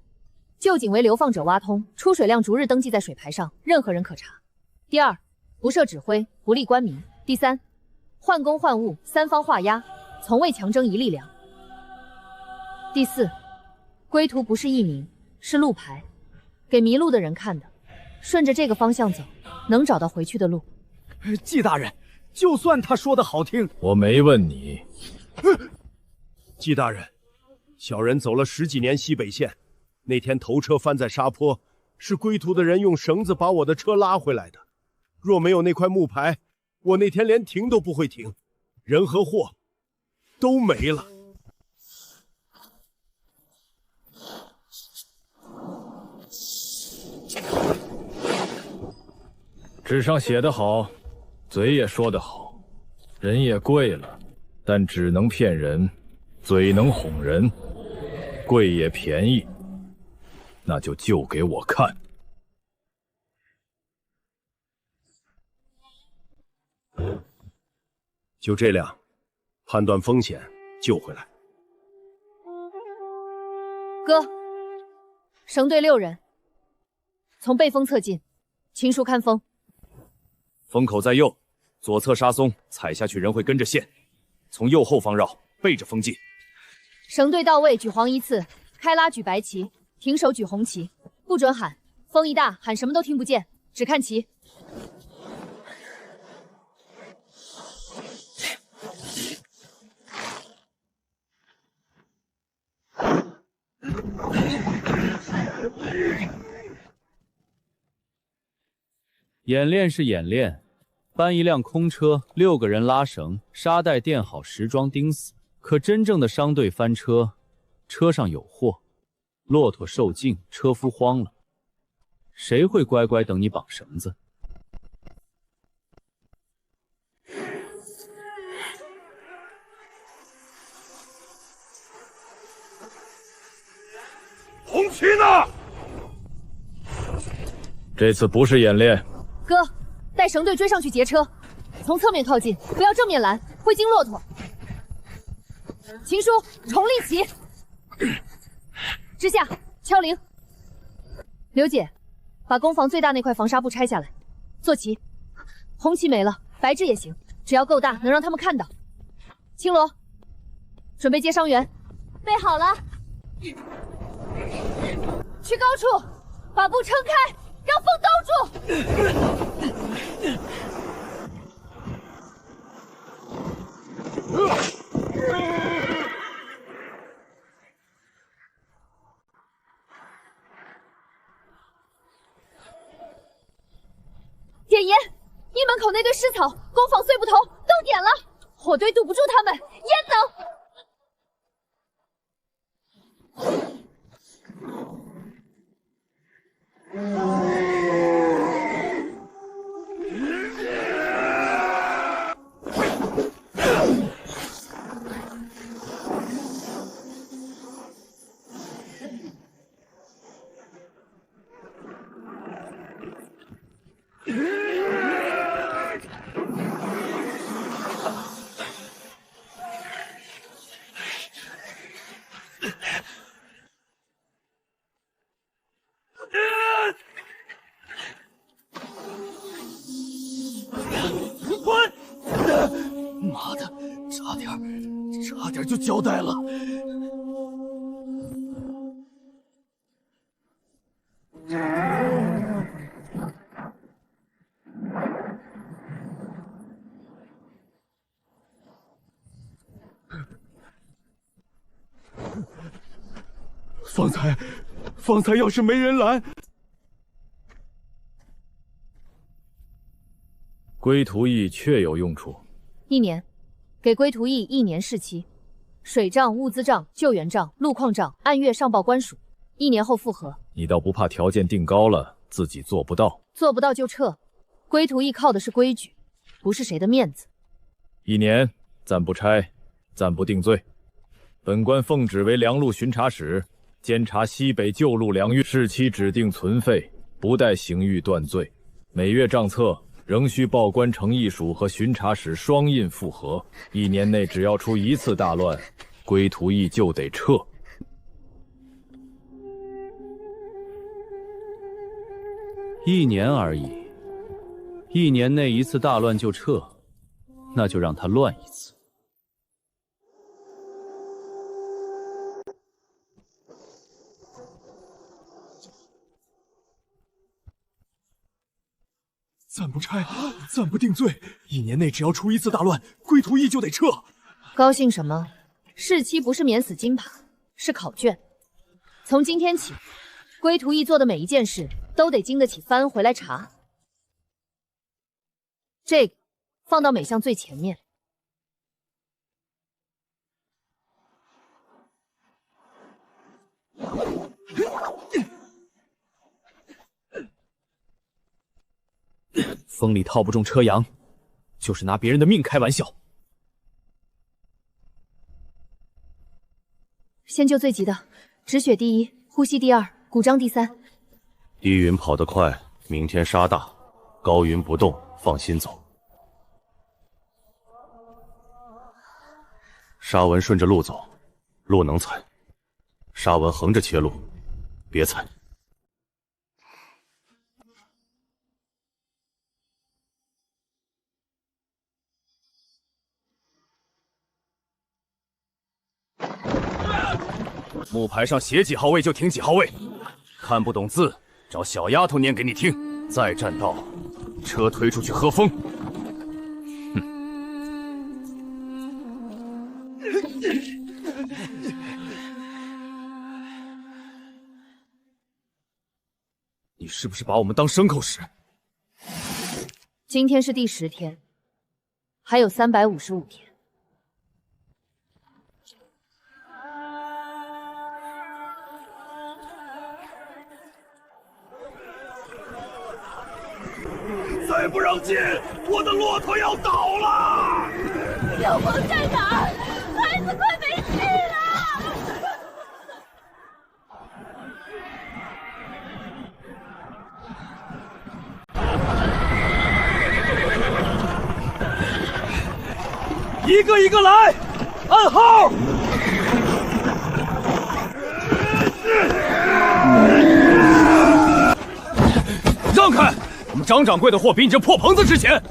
旧井为流放者挖通，出水量逐日登记在水牌上，任何人可查。第二，不设指挥，不立官名。第三，换工换物，3方画押，从未强征一粒粮。第四，归途不是艺名，是路牌，给迷路的人看的，顺着这个方向走，能找到回去的路。季大人，就算他说的好听，我没问你。季大人，小人走了10几年西北线，那天头车翻在沙坡，是归途的人用绳子把我的车拉回来的。若没有那块木牌，我那天连停都不会停，人和货都没了。纸上写得好，嘴也说得好，人也贵了，但纸能骗人，嘴能哄人，贵也便宜，那就给我看。就这辆，判断风险，救回来。哥，绳队6人，从背风侧进，秦叔看风。风口在右，左侧沙松，踩下去人会跟着线，从右后方绕，背着风进。绳队到位，举黄一次，开拉举白旗，停手举红旗，不准喊，风一大喊什么都听不见，只看旗。演练是演练，搬一辆空车，6个人拉绳，沙袋垫好，时装钉死。可真正的商队翻车，车上有货，骆驼受惊，车夫慌了，谁会乖乖等你绑绳子？红旗呢？这次不是演练。哥，带绳队追上去截车，从侧面靠近，不要正面拦，会惊骆驼。秦叔，重立旗。之下，敲铃。刘姐，把攻防最大那块防纱布拆下来，做旗。红旗没了，白纸也行，只要够大，能让他们看到。青罗，准备接伤员。备好了。去高处，把布撑开，让风兜住。点烟！一门口那堆尸草，攻防碎布头都点了，火堆堵不住他们，烟能。妈的，差点就交代了。方才要是没人拦，归途役确有用处。1年，给归途役1年试期，水账、物资账、救援账、路况账，按月上报官署，1年后复核。你倒不怕条件定高了，自己做不到？做不到就撤。归途役靠的是规矩，不是谁的面子。1年，暂不差，暂不定罪。本官奉旨为粮路巡查使，监察西北旧路粮运，试期指定存废，不待刑狱断罪。每月账册仍需报关城役署和巡查使双印复核。1年内只要出1次大乱，归途役就得撤。1年而已，1年内1次大乱就撤，那就让他乱1次。暂不拆，暂不定罪。1年内只要出一次大乱，归途役就得撤。高兴什么？试期不是免死金牌，是考卷。从今天起，归途役做的每一件事都得经得起翻回来查。这个放到每项最前面。风里套不中车羊，就是拿别人的命开玩笑。先救最急的，止血第一，呼吸第二，鼓张第三。低云跑得快，明天杀大；高云不动，放心走。沙文顺着路走，路能踩；沙文横着切路，别踩。木牌上写几号位就停几号位，看不懂字，找小丫头念给你听。再站到，车推出去喝风。你是不是把我们当牲口使？今天是第10天，还有355天。再不让进，我的骆驼要倒了！小鹏在哪儿？孩子快没气了！一个一个来，按号。让开！我们张掌柜的货比你这破棚子值钱。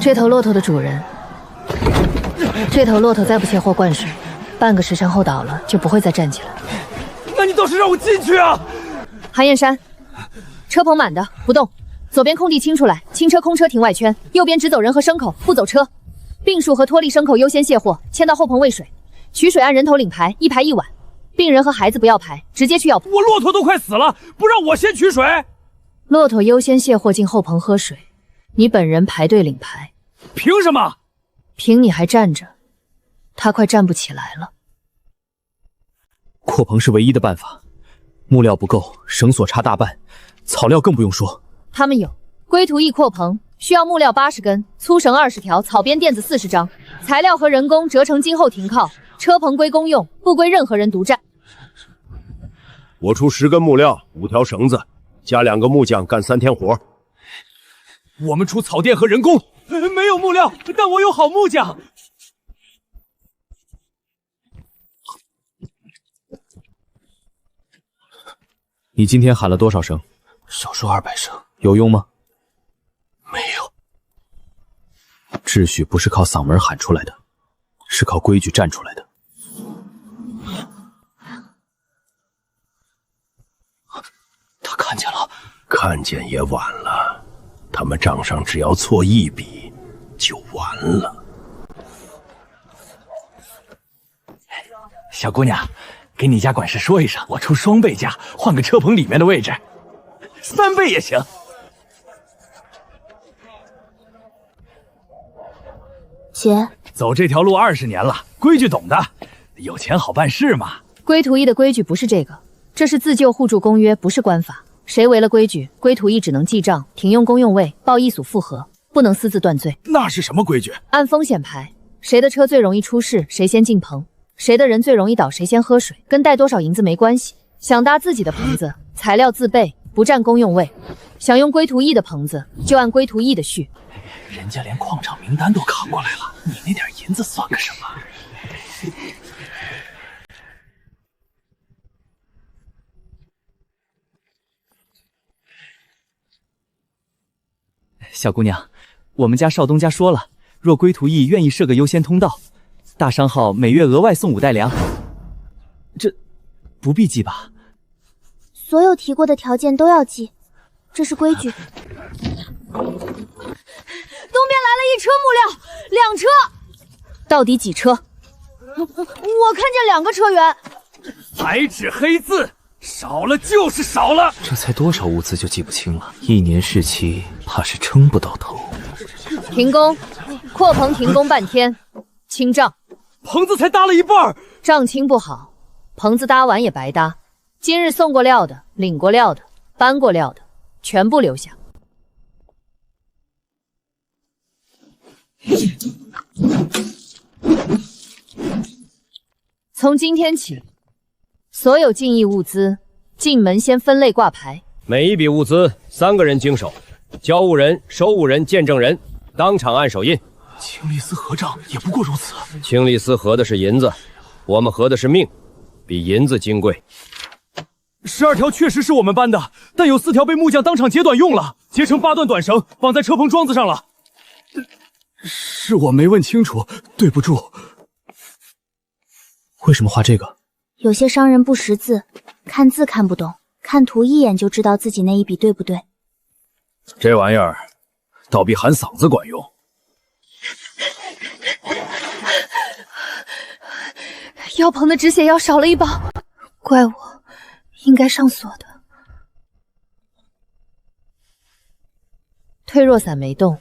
这头骆驼的主人，这头骆驼再不切货灌水，半个时辰后倒了，就不会再站起来。那你倒是让我进去啊！韩燕山，车棚满的，不动。左边空地清出来，轻车空车停外圈，右边只走人和牲口，不走车。病树和脱力牲口优先卸货，牵到后棚喂水。取水按人头领排，1排1碗。病人和孩子不要排，直接去药铺。我骆驼都快死了，不让我先取水？骆驼优先卸货进后棚喝水，你本人排队领牌。凭什么？凭你还站着，他快站不起来了。扩棚是唯一的办法，木料不够，绳索差大半，草料更不用说。他们有归途役扩棚，需要木料80根，粗绳20条，草编垫子40张，材料和人工折成今后停靠，车棚归公用，不归任何人独占。我出10根木料，5条绳子，加2个木匠干3天活。我们出草垫和人工，没有木料，但我有好木匠。你今天喊了多少声？少说200声。有用吗？没有。秩序不是靠嗓门喊出来的，是靠规矩站出来的。他看见了，看见也晚了。他们账上只要错1笔，就完了。小姑娘，给你家管事说一声，我出双倍价换个车棚里面的位置，3倍也行。姐，走这条路20年了，规矩懂的，有钱好办事嘛。归途役的规矩不是这个，这是自救互助公约，不是官法。谁违了规矩，归途役只能记账，停用公用位，报役署复核，不能私自断罪。那是什么规矩？按风险排，谁的车最容易出事，谁先进棚；谁的人最容易倒，谁先喝水。跟带多少银子没关系。想搭自己的棚子，材料自备，不占公用位。想用归途役的棚子，就按归途役的序。人家连矿场名单都扛过来了，你那点银子算个什么？小姑娘，我们家少东家说了，若归途役愿意设个优先通道，大商号每月额外送5袋粮。这不必记吧？所有提过的条件都要记，这是规矩。东边来了一车木料，2车。到底几车？我看见2个车员。白纸黑字，少了就是少了。这才多少物资就记不清了，1年事期，怕是撑不到头。停工，扩棚停工半天，清账。棚子才搭了一半，账清不好，棚子搭完也白搭。今日送过料的、领过料的、搬过料的，全部留下。从今天起，所有进役物资进门先分类挂牌，每一笔物资3个人经手，交物人、收物人、见证人当场按手印。清吏司合账也不过如此。清吏司合的是银子，我们合的是命，比银子金贵。12条确实是我们搬的，但有4条被木匠当场截短用了，截成8段短绳，绑在车棚桩子上了。是我没问清楚，对不住。为什么画这个？有些商人不识字，看字看不懂，看图一眼就知道自己那一笔对不对。这玩意儿倒比喊嗓子管用。腰棚的止血药少了一包，怪我应该上锁的。退弱散没动，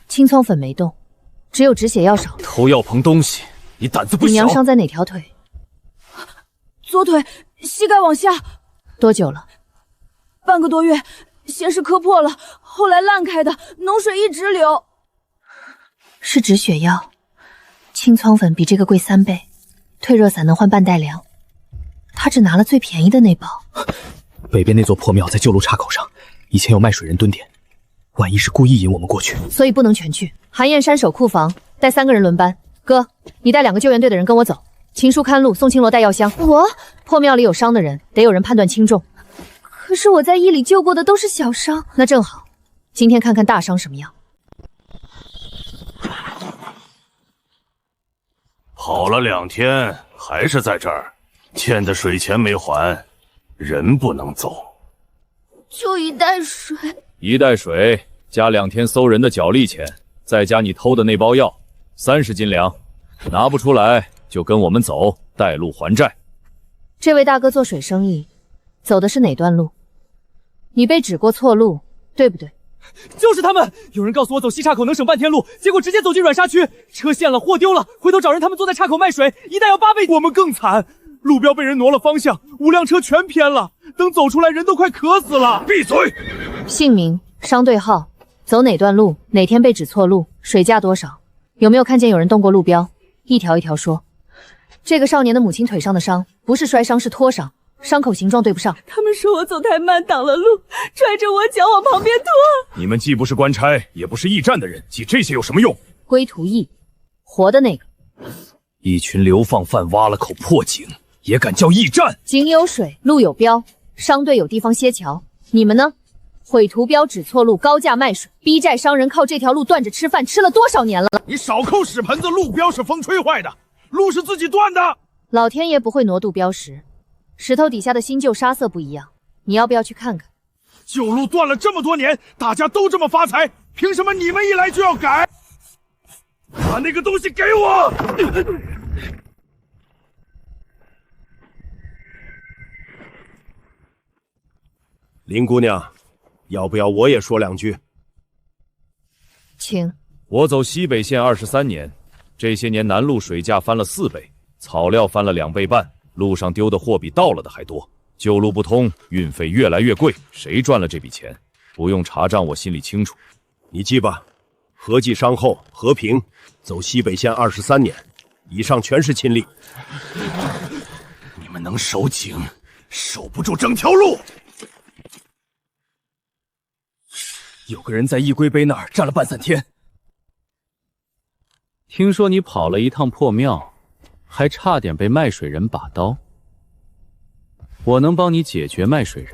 清创粉没动，只有止血药少。偷药棚东西，你胆子不小。你娘伤在哪条腿？左腿，膝盖往下。多久了？半个多月，先是磕破了，后来烂开的，脓水一直流。是止血药，清创粉比这个贵3倍，退热散能换半袋粮。他只拿了最便宜的那包。北边那座破庙在旧路岔口上，以前有卖水人蹲点，万一是故意引我们过去，所以不能全去。韩燕山守库房，带3个人轮班。哥，你带2个救援队的人跟我走。秦叔看路，宋青罗带药箱。我破庙里有伤的人，得有人判断轻重。可是我在驿里救过的都是小伤。那正好，今天看看大伤什么样。跑了2天，还是在这儿，欠的水钱没还，人不能走。就1袋水，1袋水加2天搜人的脚力钱，再加你偷的那包药，30斤粮，拿不出来就跟我们走，带路还债。这位大哥做水生意，走的是哪段路？你被指过错路，对不对？就是他们！有人告诉我走西岔口能省半天路，结果直接走进软沙区，车陷了，货丢了，回头找人，他们坐在岔口卖水，一袋要8倍。我们更惨，路标被人挪了方向，5辆车全偏了，等走出来人都快渴死了。闭嘴！姓名、商队号、走哪段路、哪天被指错路、水价多少？有没有看见有人动过路标？一条一条说。这个少年的母亲腿上的伤不是摔伤，是拖伤，伤口形状对不上。他们说我走太慢，挡了路，拽着我脚往旁边拖。你们既不是官差，也不是驿站的人，记这些有什么用？归途役，活的那个。一群流放犯挖了口破井，也敢叫驿站？井有水，路有标，商队有地方歇桥。你们呢？毁图标，指错路，高价卖水，逼债商人靠这条路断着吃饭，吃了多少年了？你少扣屎盆子！路标是风吹坏的，路是自己断的。老天爷不会挪渡标石，石头底下的新旧沙色不一样，你要不要去看看？旧路断了这么多年，大家都这么发财，凭什么你们一来就要改？把那个东西给我！林姑娘，要不要我也说2句？请。我走西北线23年，这些年南路水价翻了4倍，草料翻了2倍半，路上丢的货比到了的还多。旧路不通，运费越来越贵，谁赚了这笔钱？不用查账，我心里清楚。你记吧，合计伤后和平走西北线23年，以上全是亲历。你们能守井，守不住整条路。有个人在易归碑那儿站了半3天。听说你跑了一趟破庙，还差点被卖水人把刀。我能帮你解决卖水人，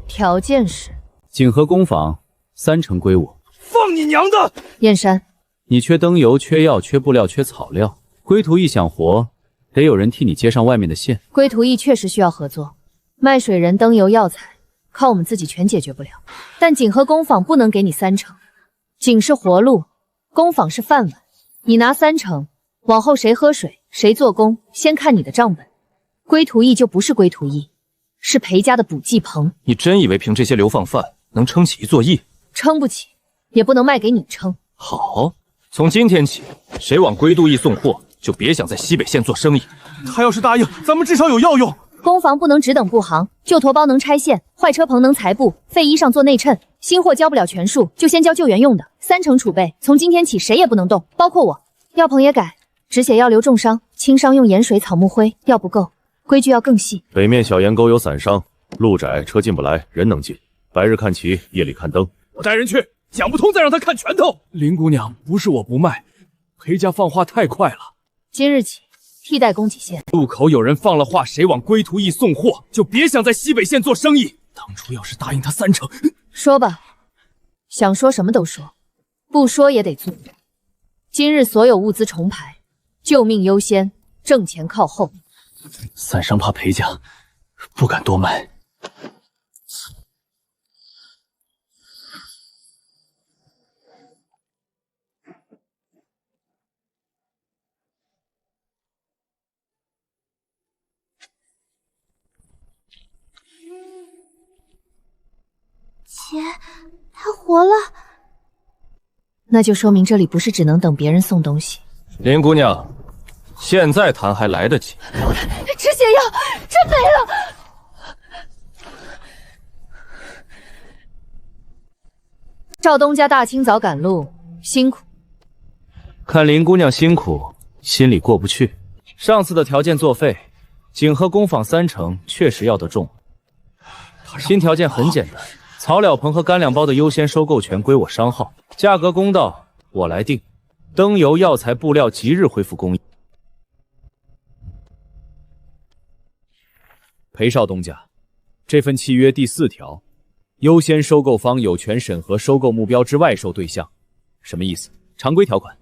条件是锦和工坊3成归我。放放你娘的！燕山，你缺灯油，缺药，缺布料，缺草料。归途一想活，得有人替你接上外面的线。归途驿确实需要合作，卖水人、灯油、药材，靠我们自己全解决不了。但锦和工坊不能给你30%，锦是活路，工坊是饭碗。你拿30%，往后谁喝水，谁做工，先看你的账本。归途驿就不是归途驿，是裴家的补给棚。你真以为凭这些流放犯能撑起一座驿？撑不起，也不能卖给你撑。好，从今天起，谁往归都驿送货，就别想在西北县做生意。他要是答应，咱们至少有药用。工房不能只等布行，旧驼包能拆线，坏车棚能裁布，废衣上做内衬。新货交不了全数，就先交救援用的，30%储备。从今天起，谁也不能动，包括我。药棚也改，只写药留重伤，轻伤用盐水、草木灰。药不够，规矩要更细。北面小岩沟有散伤，路窄，车进不来，人能进。白日看旗，夜里看灯。我带人去，讲不通再让他看拳头。林姑娘，不是我不卖，裴家放话太快了。今日起，替代供给线。路口有人放了话，谁往归途驿送货，就别想在西北县做生意。当初要是答应他30%，说吧，想说什么都说，不说也得做。今日所有物资重排，救命优先，挣钱靠后。散伤怕裴家，不敢多卖。姐，他活了。那就说明这里不是只能等别人送东西。林姑娘，现在谈还来得及。止血药真没了。赵东家大清早赶路，辛苦。看林姑娘辛苦，心里过不去。上次的条件作废，锦和工坊30%确实要得重。新条件很简单。草料棚和干粮包的优先收购权归我商号，价格公道，我来定。灯油、药材、布料即日恢复供应。裴少东家，这份契约第4条，优先收购方有权审核收购目标之外售对象，什么意思？常规条款，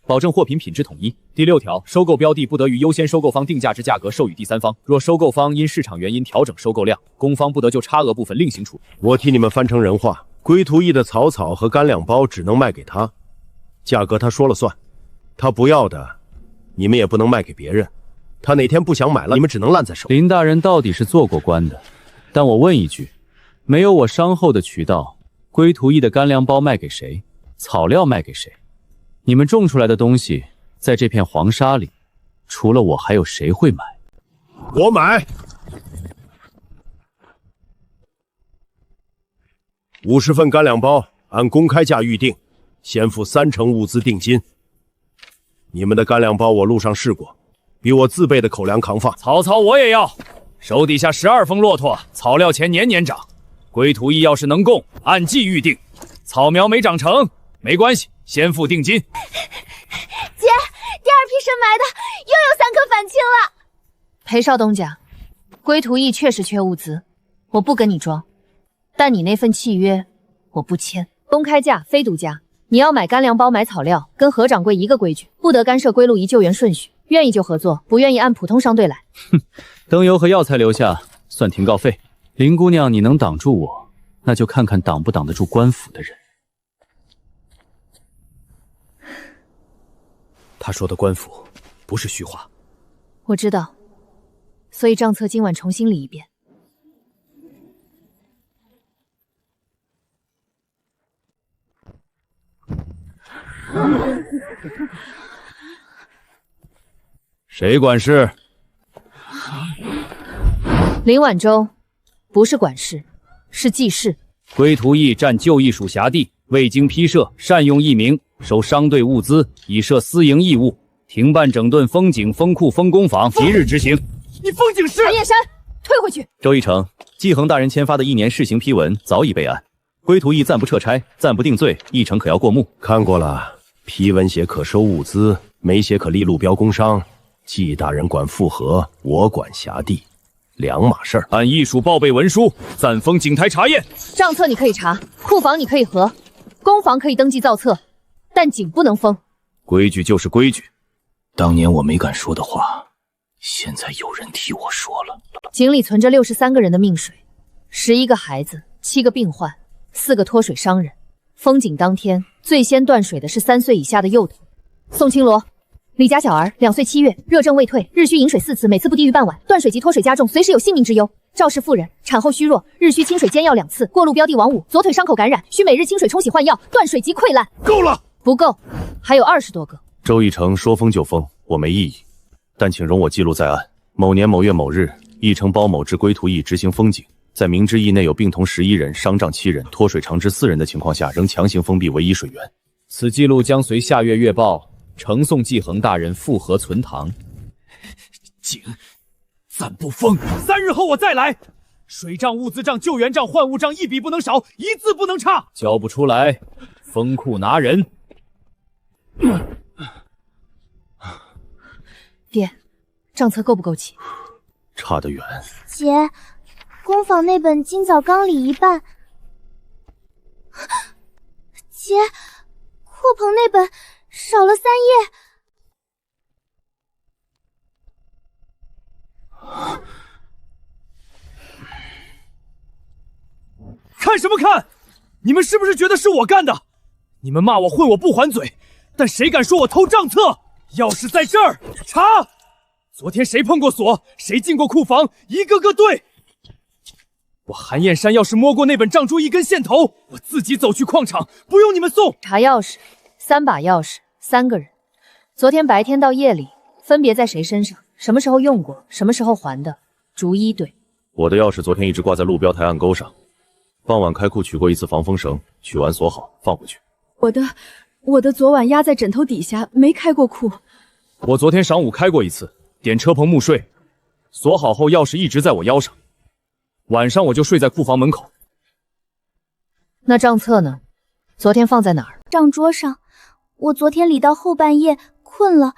保证货品品质统一。第6条，收购标的不得于优先收购方定价之价格授予第三方，若收购方因市场原因调整收购量，公方不得就差额部分另行处理。我替你们翻成人话，归途驿的草和干粮包只能卖给他，价格他说了算，他不要的，你们也不能卖给别人。他哪天不想买了，你们只能烂在手。林大人到底是做过官的，但我问一句，没有我商后的渠道，归途驿的干粮包卖给谁？草料卖给谁？你们种出来的东西，在这片黄沙里，除了我，还有谁会买？我买。50份干粮包，按公开价预定，先付30%物资定金。你们的干粮包我路上试过，比我自备的口粮扛放。草我也要，手底下12峰骆驼，草料钱年年涨。归途驿要是能供，按季预定。草苗没长成，没关系，先付定金。姐，第2批深埋的又有3颗返青了。裴少东家，归途驿确实缺物资，我不跟你装，但你那份契约我不签。公开价非独家，你要买干粮包、买草料，跟何掌柜一个规矩，不得干涉归路驿救援顺序。愿意就合作，不愿意按普通商队来。哼，灯油和药材留下，算停告费。林姑娘，你能挡住我，那就看看挡不挡得住官府的人。他说的官府不是虚话。我知道，所以账册今晚重新理一遍。谁管事？林晚舟不是管事，是记事。归途驿占旧驿属辖地，未经批设，擅用驿名，收商队物资，以涉私营义务，停办整顿风井、风库、风工坊，即日执行。你风景师韩燕山，退回去。周一成，季恒大人签发的1年试行批文早已备案，归途驿暂不撤差，暂不定罪，议程可要过目。看过了，批文写可收物资，没写可立路标工商。季大人管复核，我管辖地，两码事儿。按驿属报备文书，暂封井台查验。账册你可以查，库房你可以核，工坊可以登记造册，但井不能封。规矩就是规矩。当年我没敢说的话，现在有人替我说了。井里存着63个人的命水，11个孩子，7个病患，4个脱水伤人。封井当天，最先断水的是3岁以下的幼童。宋青罗、李家小儿2岁7月，热症未退，日需饮水4次，每次不低于半碗。断水及脱水加重，随时有性命之忧。赵氏妇人，产后虚弱，日需清水煎药2次。过路标帝王五，左腿伤口感染，需每日清水冲洗换药。断水及溃烂。够了，不够，还有20多个。周义成说封就封，我没异议，但请容我记录在案。某年某月某日，义成包某之归途驿执行封井，在明知驿内有病童11人、伤障7人、脱水长至4人的情况下，仍强行封闭唯一水源。此记录将随下月月报呈送继恒大人复核存堂。井暂不封，3日后我再来。水账、物资账、救援账、换物账一笔不能少，一字不能差。交不出来，封库拿人。爹，账册够不够齐？差得远。姐，工坊那本今早刚理一半。姐，阔棚那本少了3页。看什么看？你们是不是觉得是我干的？你们骂我混，我不还嘴，但谁敢说我偷账册？钥匙在这儿，查！昨天谁碰过锁，谁进过库房，一个个对。我韩燕山要是摸过那本账珠一根线头，我自己走去矿场，不用你们送。查钥匙，3把钥匙，3个人。昨天白天到夜里，分别在谁身上，什么时候用过，什么时候还的，逐一对。我的钥匙昨天一直挂在路标台暗钩上，傍晚开库取过一次防风绳，取完锁好放回去。我的昨晚压在枕头底下，没开过库。我昨天晌午开过一次，点车棚木睡，锁好后钥匙一直在我腰上。晚上我就睡在库房门口。那账册呢？昨天放在哪儿？账桌上。我昨天理到后半夜，困了，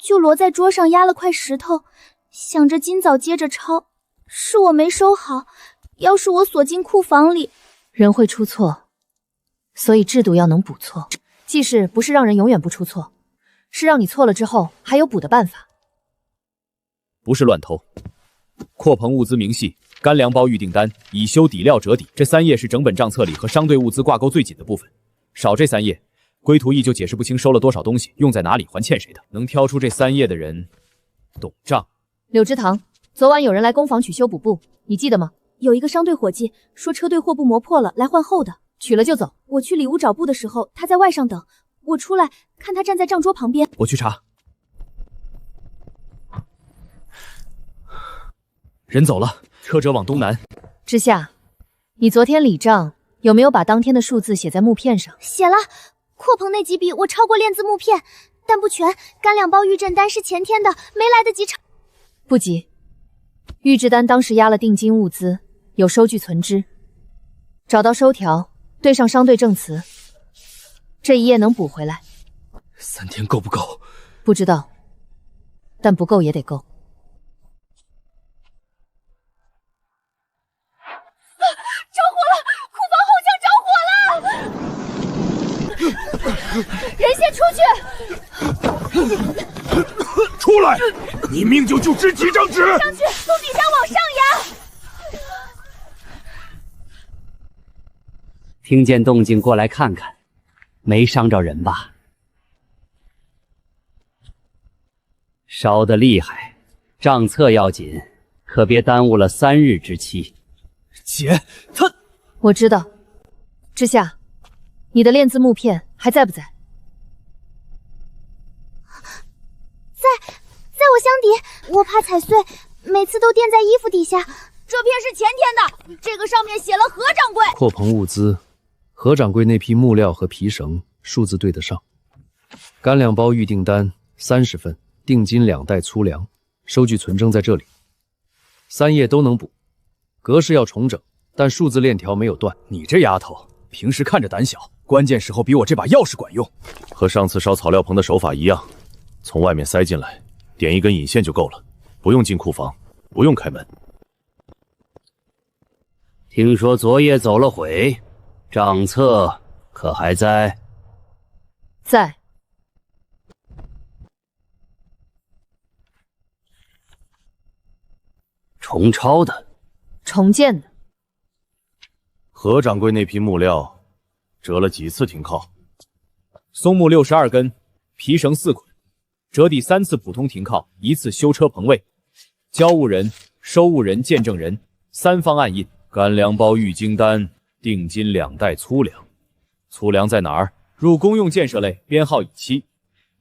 就摞在桌上压了块石头，想着今早接着抄。是我没收好，要是我锁进库房里，人会出错，所以制度要能补错。记事不是让人永远不出错，是让你错了之后还有补的办法。不是乱偷。阔棚物资明细、干粮包预订单、已修底料折抵，这3页是整本账册里和商队物资挂钩最紧的部分。少这3页，归途驿就解释不清收了多少东西，用在哪里，还欠谁的。能挑出这3页的人，懂账。柳之堂，昨晚有人来工坊取修补布，你记得吗？有一个商队伙计说车队货布磨破了，来换厚的，取了就走。我去里屋找布的时候，他在外上等，我出来看他站在账桌旁边。我去查。人走了，车辙往东南。之夏，你昨天理账有没有把当天的数字写在木片上？写了。阔棚那几笔我抄过练字木片，但不全。干2包预赈单是前天的，没来得及抄。不急，预制单当时压了定金物资，有收据存支。找到收条，对上商队证词，这1页能补回来。3天够不够？不知道，但不够也得够。着火了！库房后墙着火了！人先出去！出来！你命就值几张纸？上去，从底下往上压！听见动静过来看看，没伤着人吧？烧得厉害，账册要紧，可别耽误了3日之期。姐，他……我知道。之夏，你的练字木片还在不在？在我箱底，我怕踩碎，每次都垫在衣服底下。这片是前天的，这个上面写了何掌柜。阔棚物资，何掌柜那批木料和皮绳数字对得上。干2包预订单30份，定金2袋粗粮，收据存证在这里。3页都能补，格式要重整，但数字链条没有断。你这丫头，平时看着胆小，关键时候比我这把钥匙管用。和上次烧草料棚的手法一样，从外面塞进来，点1根引线就够了，不用进库房，不用开门。听说昨夜走了毁，账册可还在？在。重抄的，重建的。何掌柜那批木料折了几次停靠？松木62根，皮绳4捆，折抵3次普通停靠，1次修车棚位。交物人、收物人、见证人3方暗印。干粮包玉金丹，定金2袋粗粮。粗粮在哪儿？入公用建设类，编号乙7。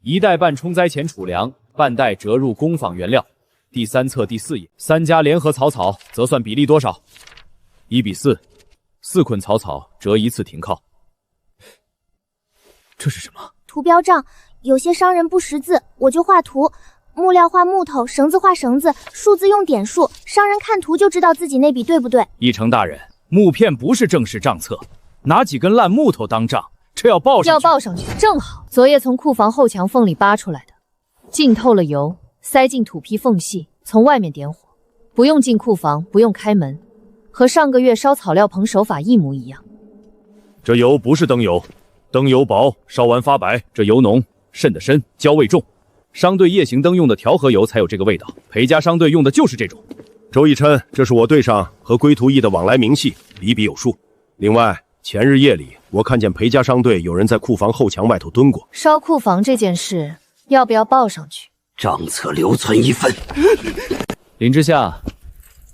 1袋半冲灾前储粮，半袋折入工坊原料。第3册第4页，3家联合草草折算比例多少？1比4，4捆草草折1次停靠。这是什么？图标账，有些商人不识字，我就画图。木料画木头，绳子画绳子，数字用点数，商人看图就知道自己那笔对不对。议程大人，木片不是正式账册，拿几根烂木头当账，这要报上去。要报上去，正好昨夜从库房后墙缝里扒出来的，浸透了油，塞进土坯缝隙，从外面点火，不用进库房，不用开门，和上个月烧草料棚手法一模一样。这油不是灯油，灯油薄，烧完发白；这油浓，渗得深，焦味重。商队夜行灯用的调和油才有这个味道，裴家商队用的就是这种。周逸琛，这是我队上和归途驿的往来明细，笔笔有数。另外，前日夜里我看见裴家商队有人在库房后墙外头蹲过。烧库房这件事要不要报上去？账册留存1份。林之夏，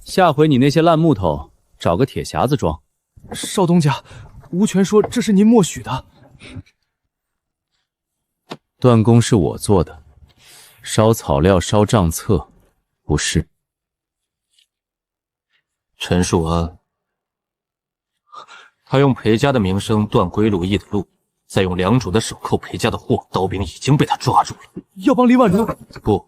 下回你那些烂木头找个铁匣子装。少东家，吴权说这是您默许的。断工是我做的，烧草料、烧账册不是。陈树安，他用裴家的名声断归路驿的路，再用良主的手扣裴家的货，刀柄已经被他抓住了。要帮林婉如？不，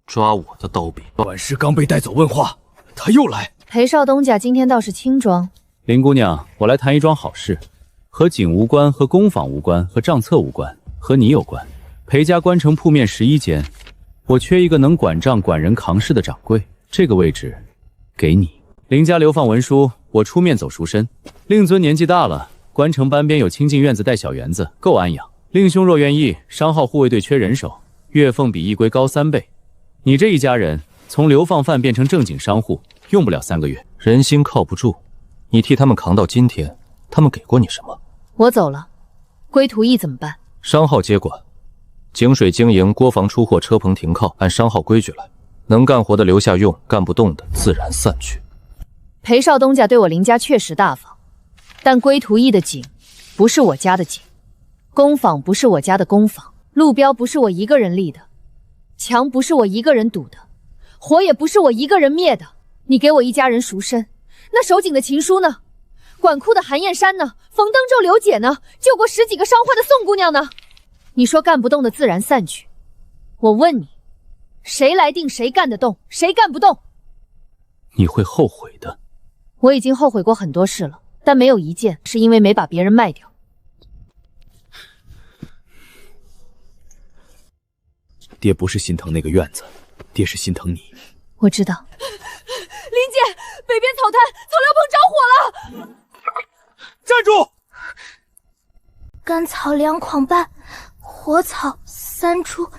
抓我的刀柄。管事刚被带走问话，他又来。裴少东家今天倒是轻装。林姑娘，我来谈一桩好事，和景无关，和工坊无关，和账册无关，和你有关。裴家关城铺面11间，我缺一个能管账、管人、扛事的掌柜，这个位置给你。林家流放文书，我出面走赎身。令尊年纪大了，关城班边有清净院子带小园子，够安养。令兄若愿意，商号护卫队缺人手，月俸比一归高3倍。你这一家人从流放犯变成正经商户，用不了3个月。人心靠不住，你替他们扛到今天，他们给过你什么？我走了，归途驿怎么办？商号接管，井水经营，郭房出货，车棚停靠，按商号规矩来。能干活的留下用，干不动的自然散去。裴少东家对我林家确实大方，但归途驿的井不是我家的井，工坊不是我家的工坊，路标不是我一个人立的，墙不是我一个人堵的，火也不是我一个人灭的。你给我一家人赎身，那守井的秦叔呢？管库的韩燕山呢？冯登州刘姐呢？救过10几个伤患的宋姑娘呢？你说干不动的自然散去，我问你，谁来定谁干得动，谁干不动？你会后悔的。我已经后悔过很多事了，但没有一件是因为没把别人卖掉。爹不是心疼那个院子，爹是心疼你。我知道。林姐，北边草滩草料棚着火了！站住！干草2筐半，火草3株，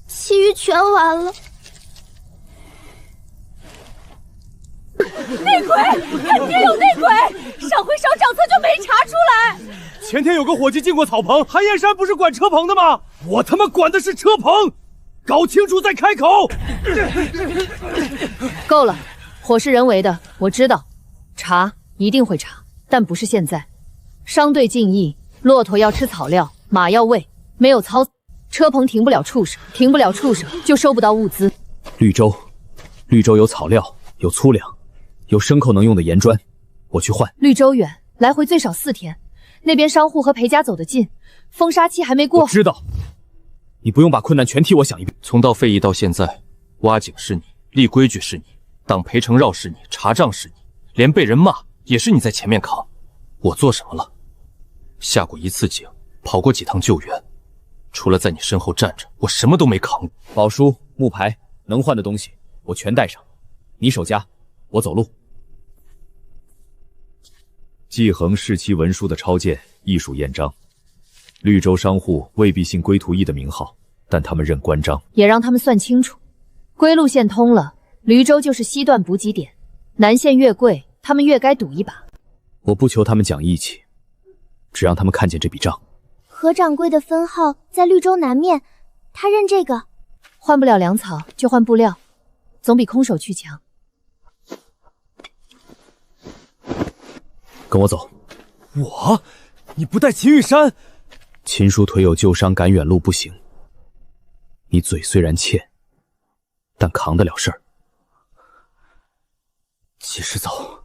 其余全完了。内鬼，肯定有内鬼！上回烧账册就没查出来。前天有个伙计进过草棚，韩燕山不是管车棚的吗？我他妈管的是车棚，搞清楚再开口。够了，火是人为的，我知道，查一定会查，但不是现在。商队进役，骆驼要吃草料，马要喂，没有操，车棚停不了畜生，停不了畜生就收不到物资。绿洲有草料，有粗粮，有牲口能用的盐砖，我去换。绿洲远，来回最少4天，那边商户和裴家走得近，封杀期还没过。我知道，你不用把困难全替我想一遍。从到废役到现在，挖井是你，立规矩是你，挡裴城绕是你，查账是你，连被人骂也是你在前面扛。我做什么了？下过1次井，跑过几趟救援，除了在你身后站着，我什么都没扛。宝书、木牌，能换的东西我全带上。你守家，我走路。继衡世期文书的抄件亦属验章。绿洲商户未必信归途义的名号，但他们认关张。也让他们算清楚，归路线通了，驴州就是西段补给点，南线越贵，他们越该赌一把。我不求他们讲义气，只让他们看见这笔账。何掌柜的分号在绿洲南面，他认这个。换不了粮草就换布料，总比空手去强。跟我走。我？你不带秦玉山？秦叔腿有旧伤，赶远路不行。你嘴虽然欠，但扛得了事儿。及时走。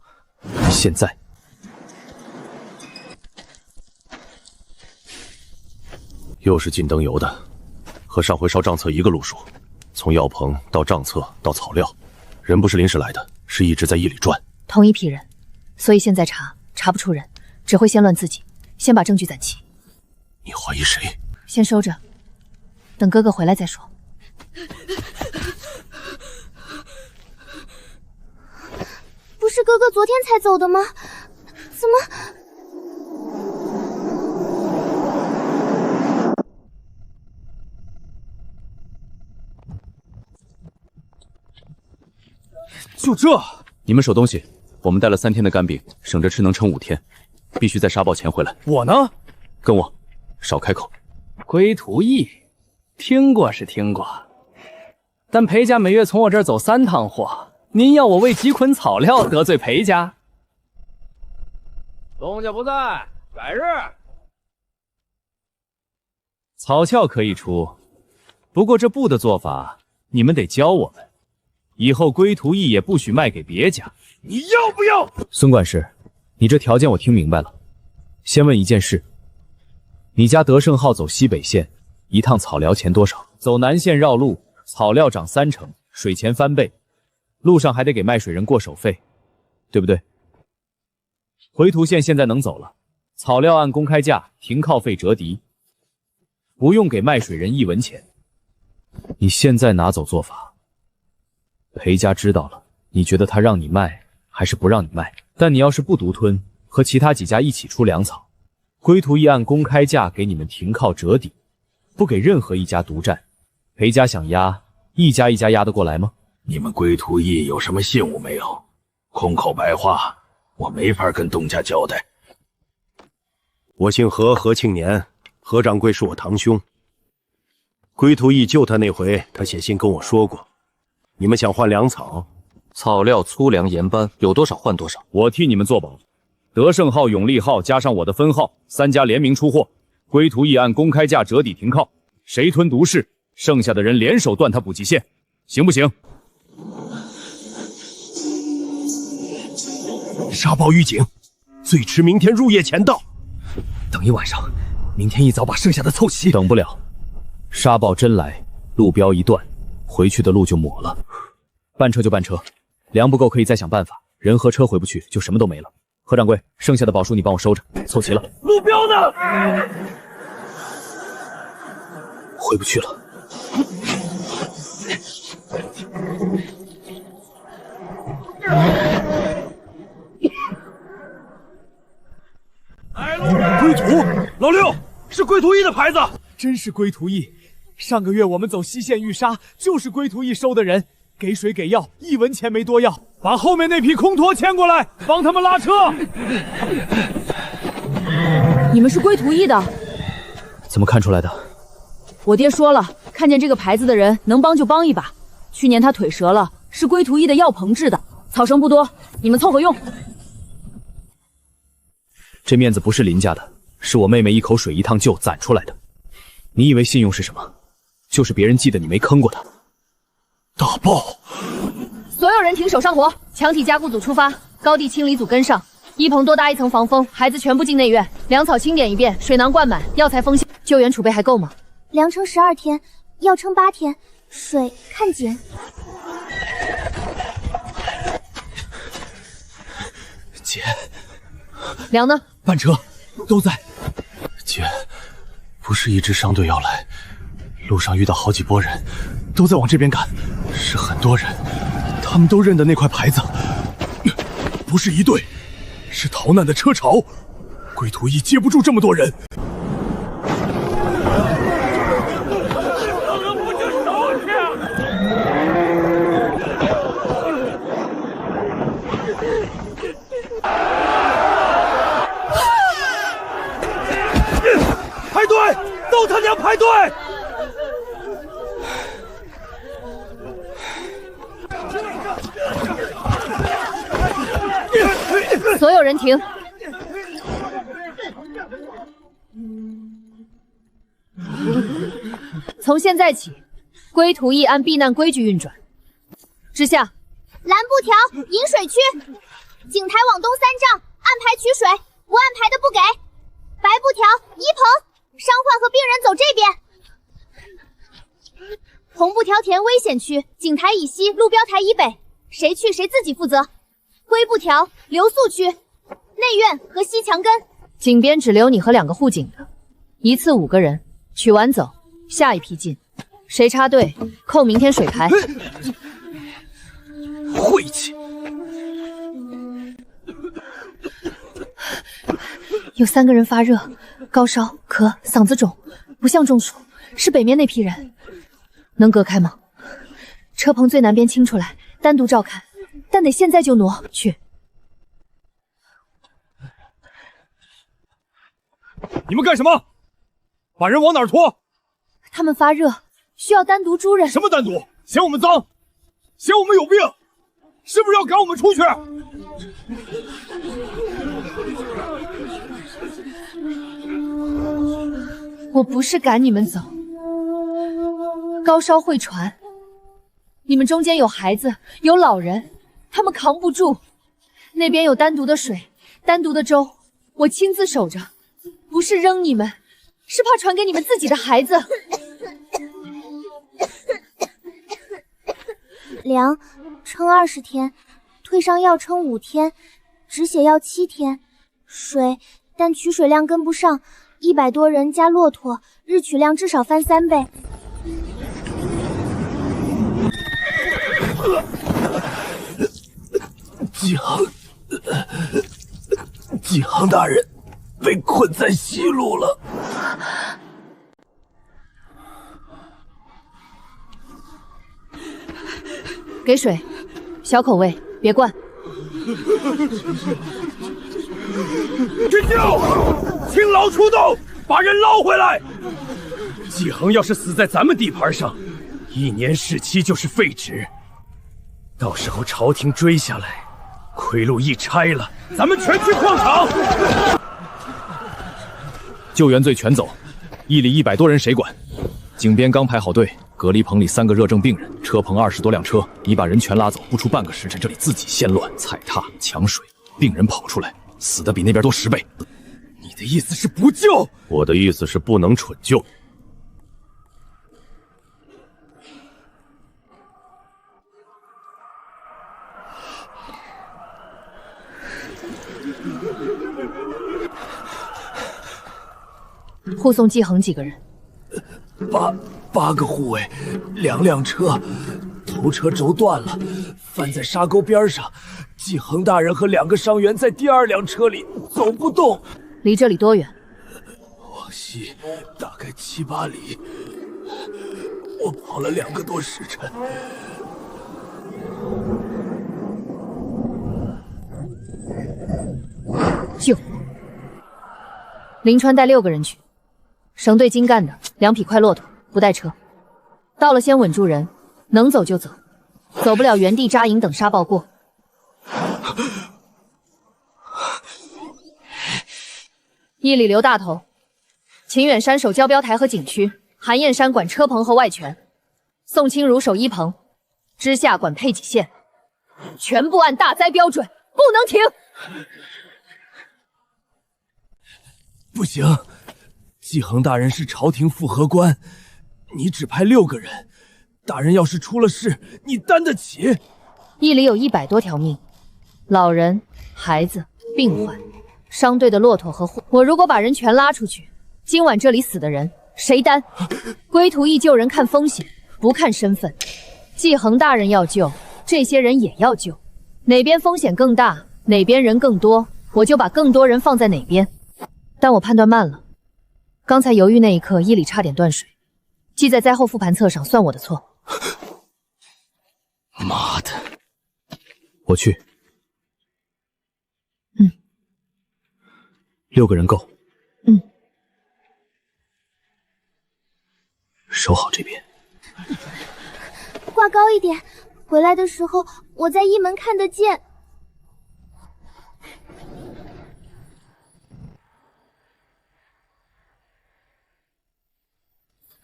现在。又是进灯油的，和上回烧账册一个路数，从药棚到账册到草料，人不是临时来的，是一直在驿里转。同一批人，所以现在查不出人，只会先乱自己，先把证据攒齐。你怀疑谁？先收着，等哥哥回来再说。不是哥哥昨天才走的吗？怎么？就这？你们守东西，我们带了3天的干饼，省着吃能撑5天，必须在沙报前回来。我呢？跟我，少开口。归途义，听过是听过，但裴家每月从我这儿走3趟货，您要我为几捆草料得罪裴家？东家不在，改日。草鞘可以出，不过这布的做法，你们得教我们。以后归途义也不许卖给别家。你要不要？孙管事，你这条件我听明白了。先问一件事，你家德胜号走西北线，一趟草料钱多少？走南线绕路，草料涨3成，水钱翻倍，路上还得给卖水人过手费，对不对？回图线现在能走了，草料按公开价，停靠费折抵，不用给卖水人1文钱。你现在拿走做法，裴家知道了，你觉得他让你卖还是不让你卖？但你要是不独吞，和其他几家一起出粮草，归途义按公开价给你们停靠折抵，不给任何一家独占。裴家想压，一家一家压得过来吗？你们归途义有什么信物没有？空口白话，我没法跟东家交代。我姓何，何庆年，何掌柜是我堂兄。归途义救他那回，他写信跟我说过。你们想换粮草？草料、粗粮、盐班，有多少换多少。我替你们做保，德胜号、永利号加上我的分号，3家联名出货，归途义按公开价折抵停靠，谁吞独市，剩下的人联手断他补给线，行不行？沙报预警，最迟明天入夜前到。等一晚上，明天一早把剩下的凑齐。等不了，沙报真来，路标一断，回去的路就抹了。办车就办车，粮不够可以再想办法，人和车回不去就什么都没了。何掌柜，剩下的宝书你帮我收着，凑齐了。路标呢？回不去了。归途，老六，是归途义的牌子，真是归途义。上个月我们走西线玉沙，就是归途义收的人，给水给药，1文钱没多要。把后面那批空驼牵过来，帮他们拉车。你们是归途义的？怎么看出来的？我爹说了，看见这个牌子的人能帮就帮一把。去年他腿折了，是归途义的药棚治的，草绳不多，你们凑合用。这面子不是林家的，是我妹妹一口水一趟臼攒出来的。你以为信用是什么？就是别人记得你没坑过他。大爆！所有人停手上火，墙体加固组出发，高地清理组跟上。一棚多搭一层防风，孩子全部进内院，粮草清点一遍，水囊灌满，药材封箱。救援储备还够吗？粮撑12天，药撑8天，水看紧。姐，粮呢？班车都在。姐，不是一支商队要来，路上遇到好几拨人，都在往这边赶，是很多人，他们都认得那块牌子，不是一队，是是逃难的车潮，归途义接不住这么多人。排队，都他娘排队！所有人停！从现在起，归途义按避难规矩运转。之下，蓝布条引水区，井台往东3丈，按排取水，不按排的不给。白布条一棚，伤患和病人走这边。红布条填危险区，井台以西，路标台以北，谁去谁自己负责。灰布条留宿区，内院和西墙根。井边只留你和2个护井的，一次5个人，取完走，下一批进。谁插队，扣明天水牌。晦气！有3个人发热、高烧、咳、嗓子肿，不像中暑，是北面那批人。能隔开吗？车棚最南边清出来，单独照看，但得现在就挪去。你们干什么？把人往哪儿拖？他们发热，需要单独住人。什么单独？嫌我们脏？嫌我们有病？是不是要赶我们出去？我不是赶你们走，高烧会传，你们中间有孩子，有老人，他们扛不住。那边有单独的水，单独的粥，我亲自守着，不是扔你们，是怕传给你们自己的孩子。凉，撑20天，退烧药撑5天，止血药7天，水，但取水量跟不上，100多人加骆驼，日取量至少翻3倍。纪行大人被困在西路了。给水，小口味，别灌。去救！勤劳出动，把人捞回来！纪恒要是死在咱们地盘上，1年试期就是废纸。到时候朝廷追下来，亏路一拆了，咱们全去矿场。救援队全走，驿里100多人谁管？井边刚排好队，隔离棚里3个热症病人，车棚20多辆车，你把人全拉走，不出半个时辰，这里自己先乱，踩踏、抢水，病人跑出来，死的比那边多10倍。你的意思是不救？我的意思是不能蠢救。护送纪恒几个人？8个护卫，2辆车，头车轴断了，翻在沙沟边上。纪恒大人和2个伤员在第2辆车里，走不动。离这里多远？往西大概7、8里。我跑了2个多时辰。救！临川带6个人去。省队精干的2匹快骆驼，不带车。到了先稳住人，能走就走，走不了原地扎营等沙暴过。驿里留大头，秦远山守交标台和景区，韩燕山管车棚和外圈，宋清如守一棚，知下管配给线，全部按大灾标准，不能停。不行。纪恒大人是朝廷复核官，你只派6个人，大人要是出了事，你担得起？驿里有100多条命，老人、孩子、病患，商队的骆驼和货。我如果把人全拉出去，今晚这里死的人谁担？归途义救人看风险，不看身份。纪恒大人要救，这些人也要救，哪边风险更大，哪边人更多，我就把更多人放在哪边。但我判断慢了，刚才犹豫那一刻，伊里差点断水，记在灾后复盘册上，算我的错。妈的！我去。 6个人够。守好这边。挂高一点，回来的时候我在一门看得见。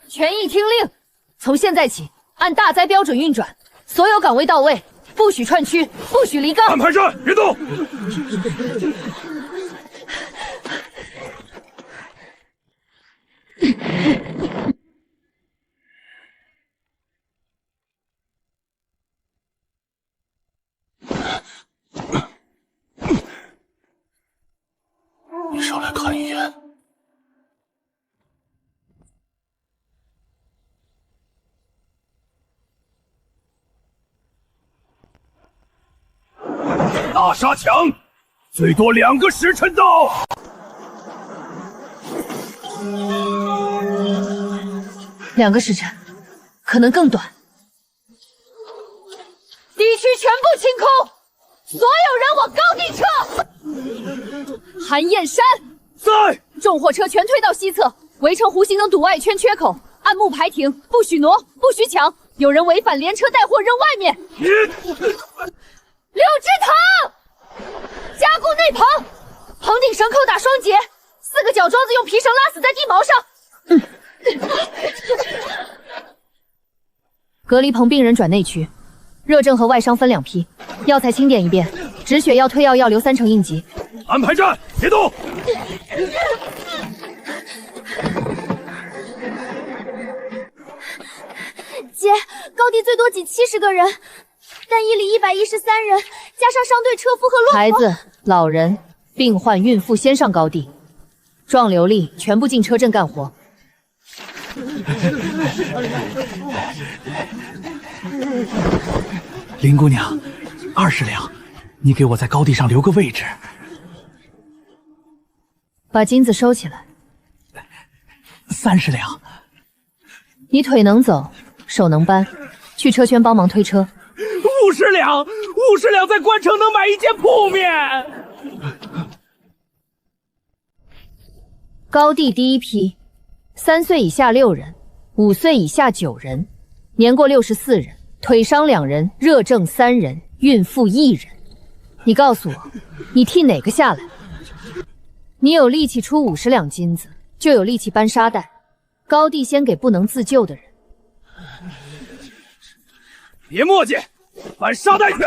全议听令，从现在起按大灾标准运转，所有岗位到位，不许串区，不许离岗。安排站，别动。你上来看一眼。大沙墙，最多2个时辰到。2个时辰，可能更短。地区全部清空，所有人往高地撤。韩燕山在，重货车全推到西侧，围成弧形的堵外圈缺口，按木排停，不许挪，不许抢。有人违反，连车带货扔外面。柳枝堂，加固内棚，棚顶绳扣打双节，4个脚桩子用皮绳拉死在地毛上。隔离棚病人转内区，热症和外伤分2批，药材清点一遍，止血药、退药要留3成应急。安排站，别动。姐，高地最多挤70个人，但伊里113人，加上商队车夫和骆驼。孩子、老人、病患、孕妇先上高地，壮流力全部进车阵干活。林姑娘，20两，你给我在高地上留个位置。把金子收起来。30两。你腿能走，手能搬，去车圈帮忙推车。50两，50两在关城能买1件铺面。高地第一批，3岁以下6人，5岁以下9人，年过64人，腿伤2人，热症3人，孕妇1人。你告诉我，你替哪个下来？你有力气出50两金子，就有力气搬沙袋。高地先给不能自救的人。别墨迹，搬沙袋去。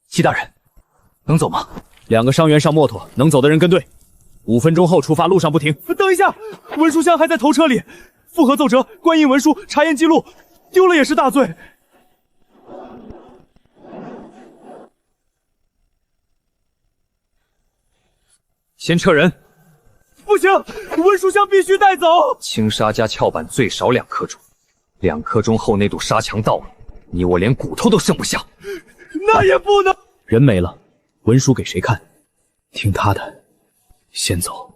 戚大人，能走吗？2个伤员上摩托，能走的人跟队。5分钟后出发，路上不停。等一下，文书箱还在头车里，复核奏折、官印文书、查验记录，丢了也是大罪。先撤人。不行，文书箱必须带走。轻沙加壳板最少2颗钟，2颗钟后那堵沙墙到了，你我连骨头都剩不下。那也不能。人没了，文书给谁看？听他的。先走，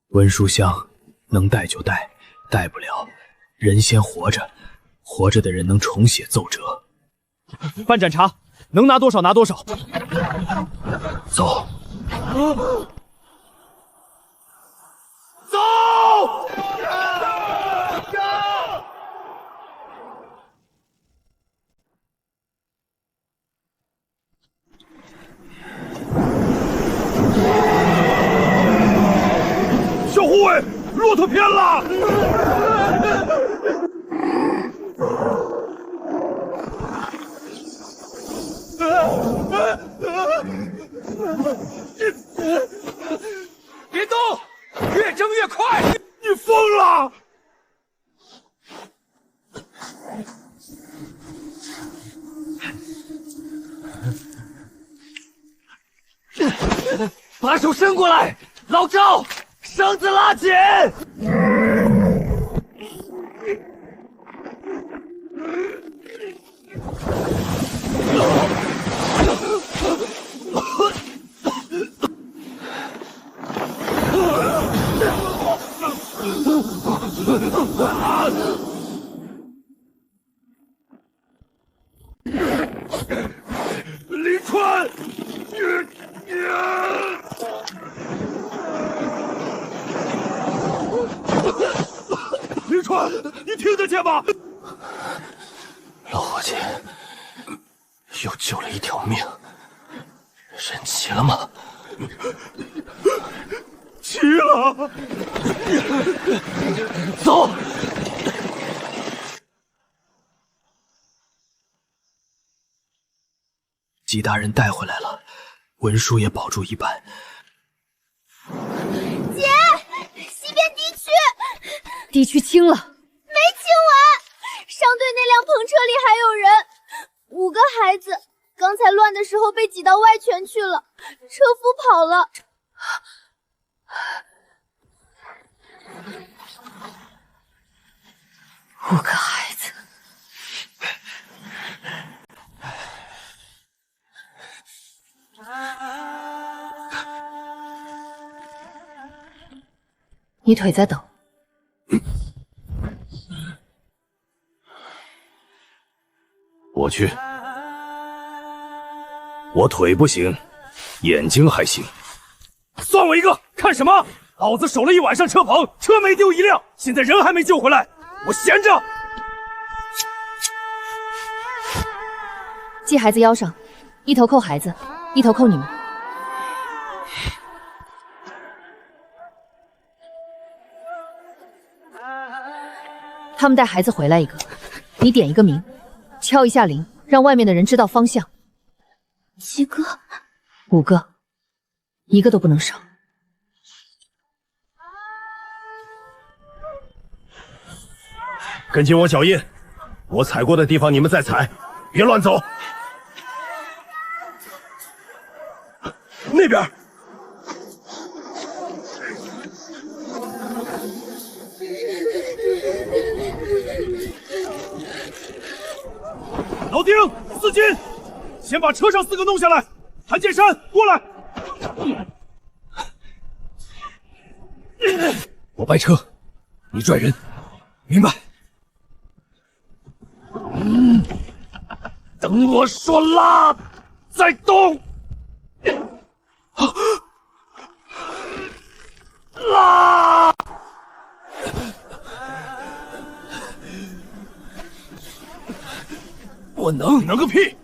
文书箱能带就带，带不了，人先活着，活着的人能重写奏折。办盏茶，能拿多少拿多少。走。走！小护卫，骆驼偏了！别动，越争越快！你疯了！把手伸过来，老赵，绳子拉紧。林川，林川，你听得见吗？老伙计，又救了一条命，人齐了吗？齐了，走。纪大人带回来了，文书也保住一半。姐，西边敌区，敌区清了，没清完。商队那辆篷车里还有人，5个孩子，刚才乱的时候被挤到外圈去了，车夫跑了。5个孩子。你腿在抖。我去。我腿不行，眼睛还行。算我一个！看什么？老子守了一晚上车棚，车没丢一辆，现在人还没救回来，我闲着。系孩子腰上，一头扣孩子，一头扣你们。他们带孩子回来一个，你点一个名，敲一下铃，让外面的人知道方向。几个？5个，一个都不能少。跟紧我脚印，我踩过的地方你们再踩，别乱走。那边。老丁，四金，先把车上4个弄下来。谭剑山，过来。我掰车，你拽人，明白？等我说拉，再动。拉！我能个屁！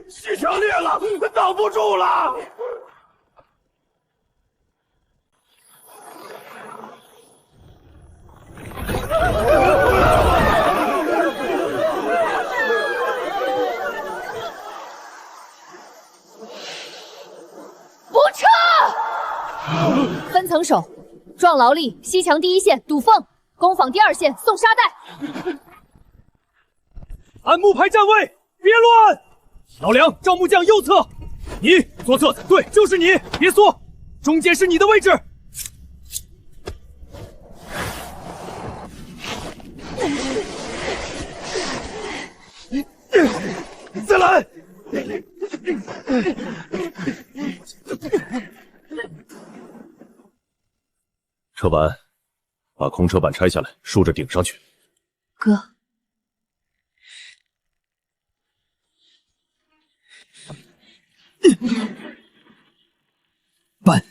西墙裂了，挡不住了。不撤！分层守，壮劳力，西墙第1线堵缝，攻防第2线送沙袋。按木排站位，别乱。老梁，赵木匠右侧，你左侧，对，就是你，别缩，中间是你的位置。再来！车板，把空车板拆下来，竖着顶上去。哥。搬。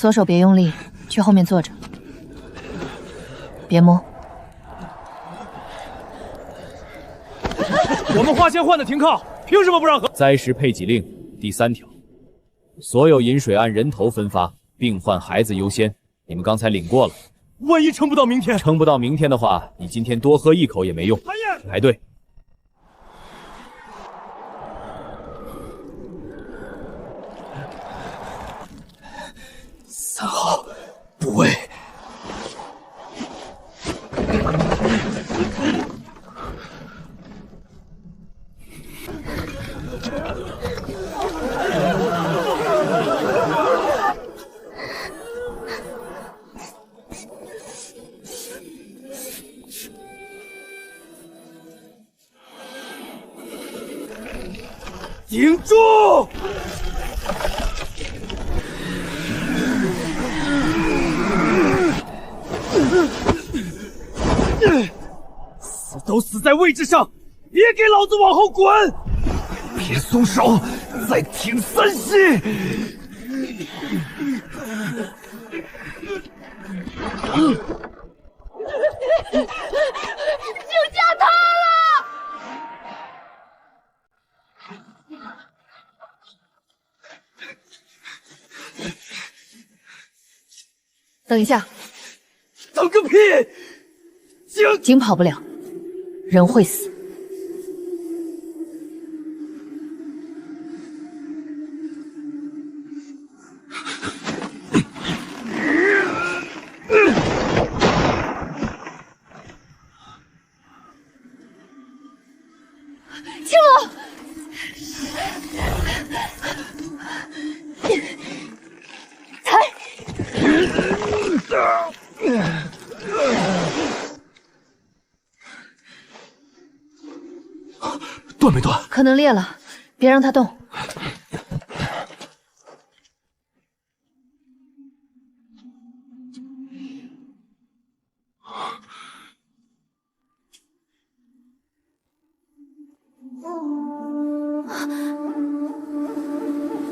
左手别用力，去后面坐着，别摸。我们花钱换的停靠，凭什么不让和？灾时配给令第3条，所有饮水按人头分发，病患孩子优先。你们刚才领过了。万一撑不到明天，撑不到明天的话，你今天多喝1口也没用。排队。3号补位。顶住！死都死在位置上，别给老子往后滚！别松手，再挺3息。就叫他了。等一下，等个屁！景跑不了，人会死。青龙，断没断？可能裂了，别让它动。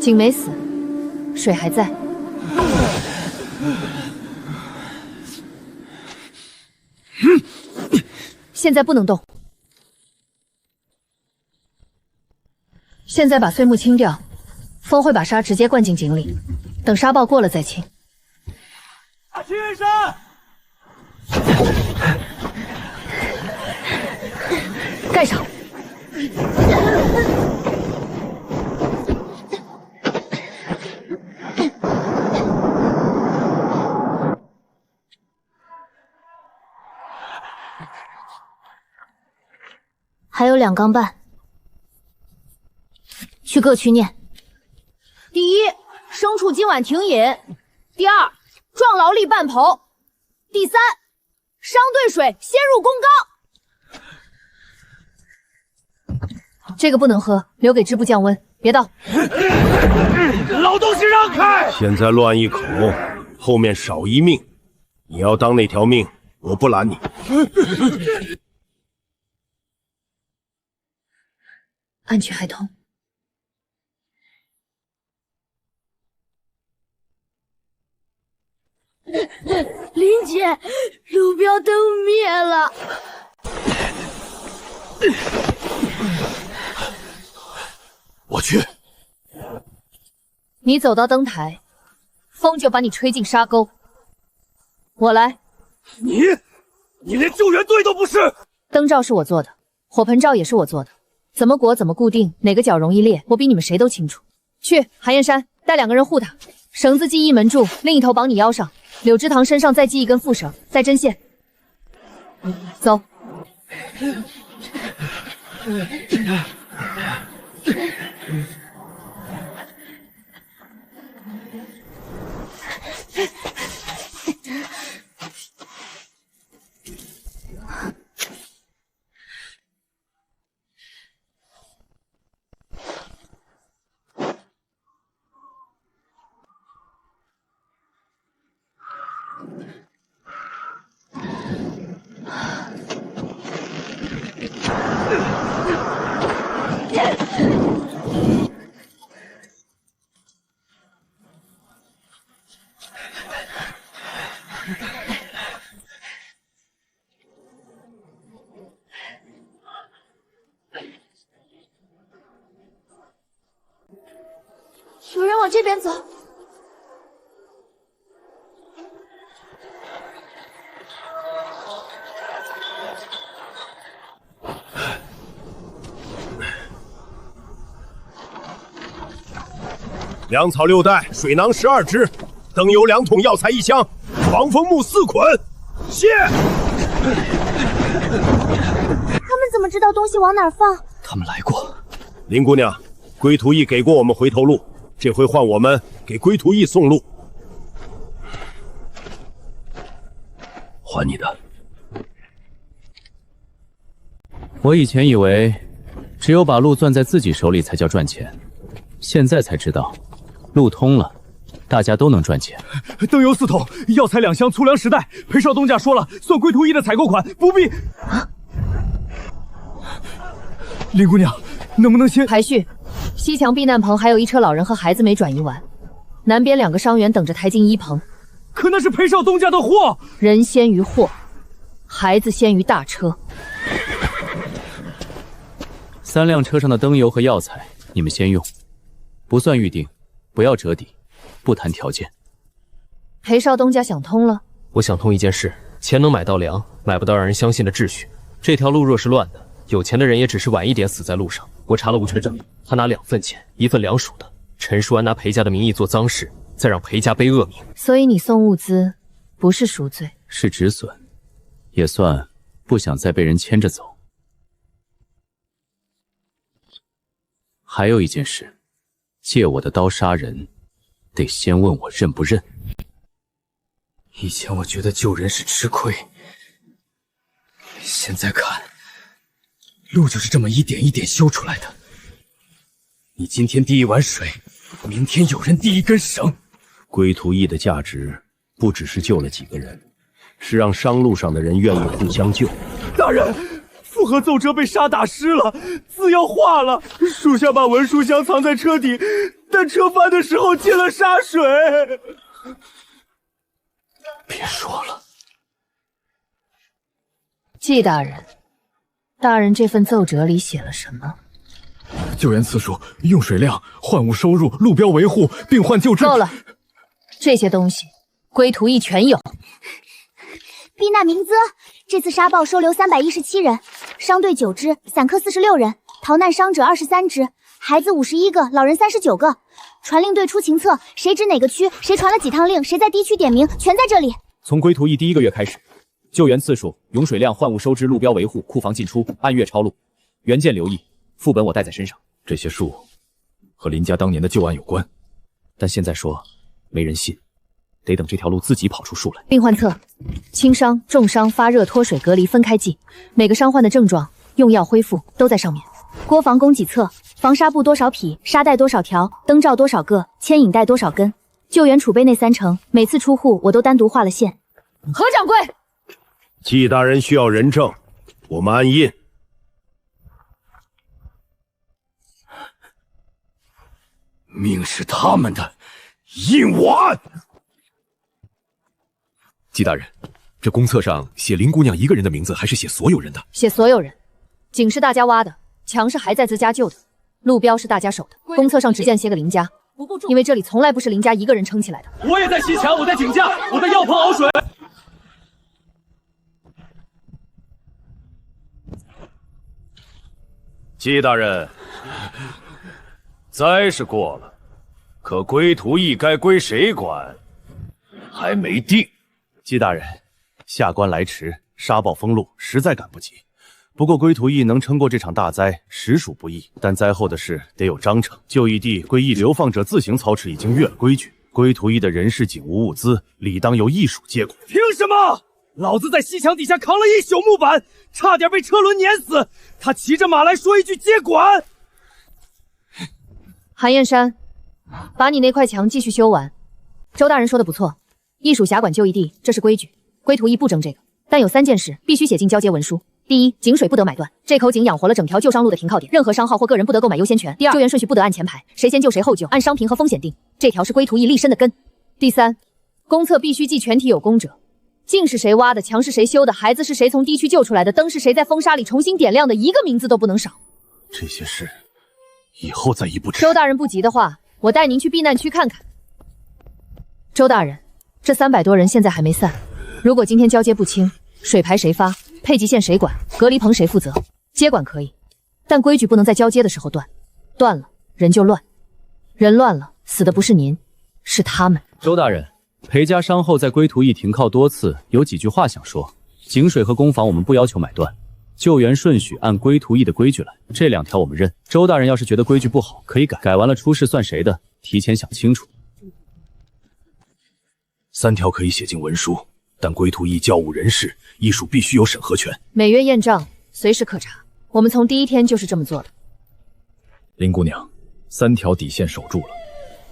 景没死，水还在。现在不能动。现在把碎木清掉，风会把沙直接灌进井里，等沙暴过了再清。去山！盖上。还有2缸半，去各区念。第1，牲畜今晚停饮；第2，壮劳力半抔；第3，商队水先入公缸。这个不能喝，留给织布降温，别倒。老东西让开！现在乱一口，后面少一命。你要当那条命，我不拦你。暗区还通。林姐，路标灯灭了。我去。你走到灯台，风就把你吹进沙沟。我来。你连救援队都不是。灯罩是我做的，火盆罩也是我做的。怎么裹怎么固定，哪个角容易裂，我比你们谁都清楚。去寒烟山带2个人护他，绳子系一门柱，另一头绑你腰上。柳枝堂身上再系一根副绳，再针线。走。有人往这边走。粮草6袋，水囊12只，灯油2桶，药材1箱，防风木4捆。谢。他们怎么知道东西往哪儿放？他们来过。林姑娘，归途驿给过我们回头路，这回换我们给归途驿送路。还你的。我以前以为，只有把路攥在自己手里才叫赚钱，现在才知道，路通了，大家都能赚钱。灯油4桶，药材2箱，粗粮10袋。裴少东家说了，算归途驿的采购款，不必。林姑娘，能不能先排序？西墙避难棚还有1车老人和孩子没转移完，南边2个伤员等着抬进1棚。可那是裴少东家的货，人先于货，孩子先于大车。3辆车上的灯油和药材，你们先用，不算预定，不要折抵，不谈条件。裴少东家想通了。我想通一件事：钱能买到粮，买不到让人相信的秩序。这条路若是乱的，有钱的人也只是晚一点死在路上。我查了吴村长，他拿2份钱，1份粮属的。陈淑安拿裴家的名义做脏事，再让裴家背恶名。所以你送物资，不是赎罪，是止损，也算不想再被人牵着走。还有一件事，借我的刀杀人，得先问我认不认。以前我觉得救人是吃亏，现在看，路就是这么一点一点修出来的。你今天递1碗水，明天有人递1根绳。归途驿的价值不只是救了几个人，是让商路上的人愿意互相救。大人，附和奏折被沙打湿了，字要化了。属下把文书箱藏在车底，但车翻的时候进了沙水。别说了。季大人，大人这份奏折里写了什么？救援次数、用水量、换物收入、路标维护、病患救治。够了，这些东西归途驿全有。避难鸣资，这次沙暴收留317人，伤队9支，散客46人，逃难伤者23支，孩子51个，老人39个。传令队出勤册，谁指哪个区，谁传了几趟令，谁在地区点名，全在这里。从归途驿第1个月开始，救援次数、涌水量、换物收支、路标维护、库房进出按月抄录，原件留意，副本我带在身上。这些数和林家当年的旧案有关，但现在说没人信，得等这条路自己跑出数来。病患册：轻伤、重伤、发热、脱水、隔离分开记，每个伤患的症状、用药恢复都在上面。国防供给册：防沙布多少匹，沙袋多少条，灯罩多少个，牵引带多少根。救援储备内3成，每次出户我都单独画了线。何掌柜，季大人需要人证，我们按印。命是他们的，印我案。季大人，这公册上写林姑娘1个人的名字，还是写所有人的？写所有人。井是大家挖的，墙是还在自家救的，路标是大家守的。公册上只见些个林家，因为这里从来不是林家1个人撑起来的。我也在西墙，我在井架，我在药棚熬水。季大人，灾是过了，可归途驿该归谁管，还没定。季大人，下官来迟，沙暴封路，实在赶不及。不过归途驿能撑过这场大灾，实属不易。但灾后的事得有章程，就义地归义流放者自行操持已经越了规矩。归途驿的人事警务物资，理当由驿署接管。凭什么？老子在西墙底下扛了1宿木板，差点被车轮碾死。他骑着马来说一句接管。韩燕山，把你那块墙继续修完。周大人说的不错，驿署辖管就义地，这是规矩。归途驿不争这个，但有3件事必须写进交接文书。第一，井水不得买断，这口井养活了整条救伤路的停靠点，任何商号或个人不得购买优先权。第二，救援顺序不得按前排，谁先救谁后救，按伤平和风险定，这条是归途驿立身的根。第三，公册必须记全体有功者，井是谁挖的，墙是谁修的，孩子是谁从地区救出来的，灯是谁在风沙里重新点亮的，1个名字都不能少。这些事以后再一步之。周大人不急的话，我带您去避难区看看。周大人，这300多人现在还没散，如果今天交接不清，水牌谁发，配给线谁管，隔离棚谁负责？接管可以，但规矩不能在交接的时候断，断了人就乱，人乱了，死的不是您，是他们。周大人，裴家伤后在归途驿停靠多次，有几句话想说。井水和工坊我们不要求买断，救援顺序按归途驿的规矩来，这2条我们认。周大人要是觉得规矩不好，可以改，改完了出事算谁的，提前想清楚。3条可以写进文书，但归途驿教务人事，驿署必须有审核权。每月验账，随时可查。我们从第一天就是这么做的。林姑娘，3条底线守住了，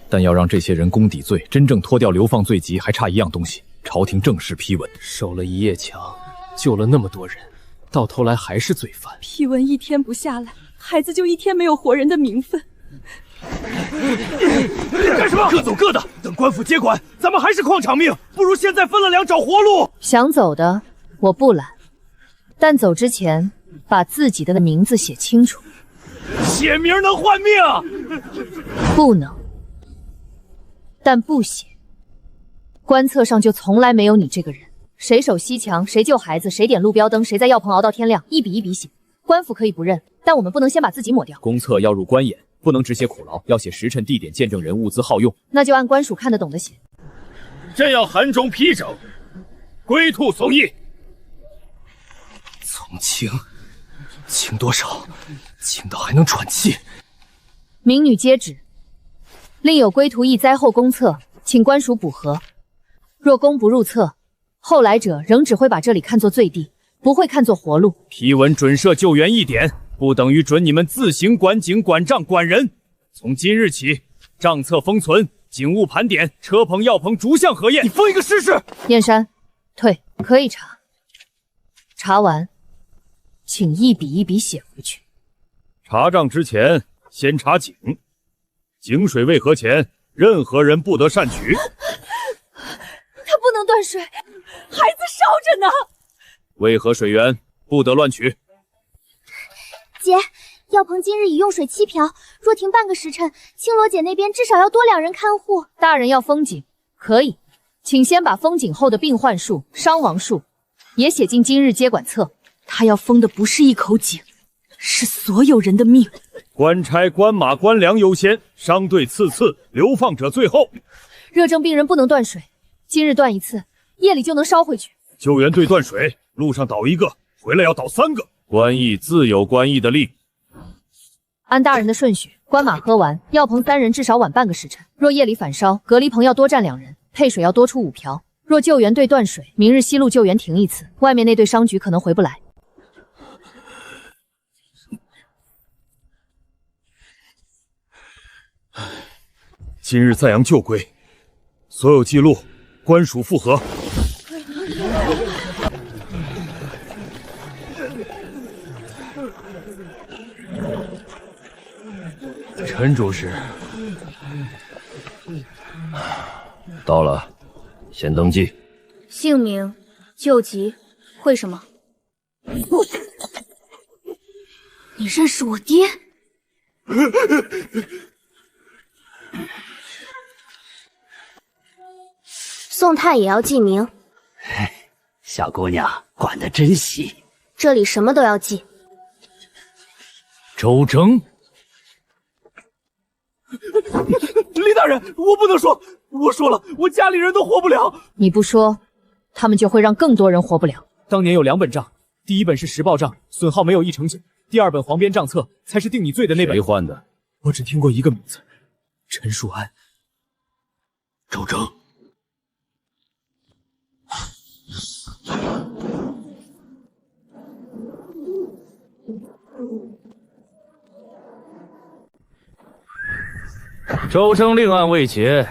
但要让这些人公抵罪，真正脱掉流放罪级，还差一样东西：朝廷正式批文。守了一夜墙，救了那么多人，到头来还是罪犯。批文1天不下来，孩子就1天没有活人的名分。干什么？各走各的，等官府接管，咱们还是旷长命，不如现在分了粮找活路。想走的我不拦，但走之前把自己的名字写清楚。写名能换命？不能，但不写，官册上就从来没有你这个人。谁守西墙，谁救孩子，谁点路标灯，谁在药棚熬到天亮，一笔一笔写。官府可以不认，但我们不能先把自己抹掉。公册要入官眼，不能只写苦劳，要写时辰、地点、见证人、物资耗用。那就按官署看得懂的写。朕要函中批整，归兔从义。从轻，轻多少？轻到还能喘气。民女接旨。另有归途驿灾后公册，请官署补核。若公不入册，后来者仍只会把这里看作罪地，不会看作活路。批文准设救援1点，不等于准你们自行管井、管账、管人。从今日起，账册封存，警务盘点，车棚、药棚逐项核验。你封一个试试。燕山，退，可以查。查完，请一笔一笔写回去。查账之前，先查井。井水未合前，任何人不得擅取。他不能断水，孩子烧着呢。未合水源，不得乱取。姐，药棚今日已用水7瓢，若停半个时辰，青罗姐那边至少要多2人看护。大人要封井，可以，请先把封井后的病患数、伤亡数也写进今日接管册。他要封的不是一口井，是所有人的命。官差、官马、官粮优先，商队次，流放者最后。热症病人不能断水，今日断1次，夜里就能烧回去。救援队断水，路上倒1个，回来要倒3个。官驿自有官驿的令。按大人的顺序，官马喝完，药棚3人至少晚半个时辰。若夜里反烧，隔离棚要多站2人，配水要多出5瓢。若救援队断水，明日西路救援停1次，外面那队商局可能回不来。今日赞扬旧规，所有记录官署复核。陈主事，到了，先登记。姓名、救急、会什么？你认识我爹？宋太也要记名。小姑娘管得真细，这里什么都要记。周征，李大人，我不能说，我说了，我家里人都活不了。你不说，他们就会让更多人活不了。当年有2本账，第1本是实报账，损耗没有1成9；第2本黄边账册才是定你罪的那本。谁换的？我只听过一个名字，陈树安。周征。周征令案未结，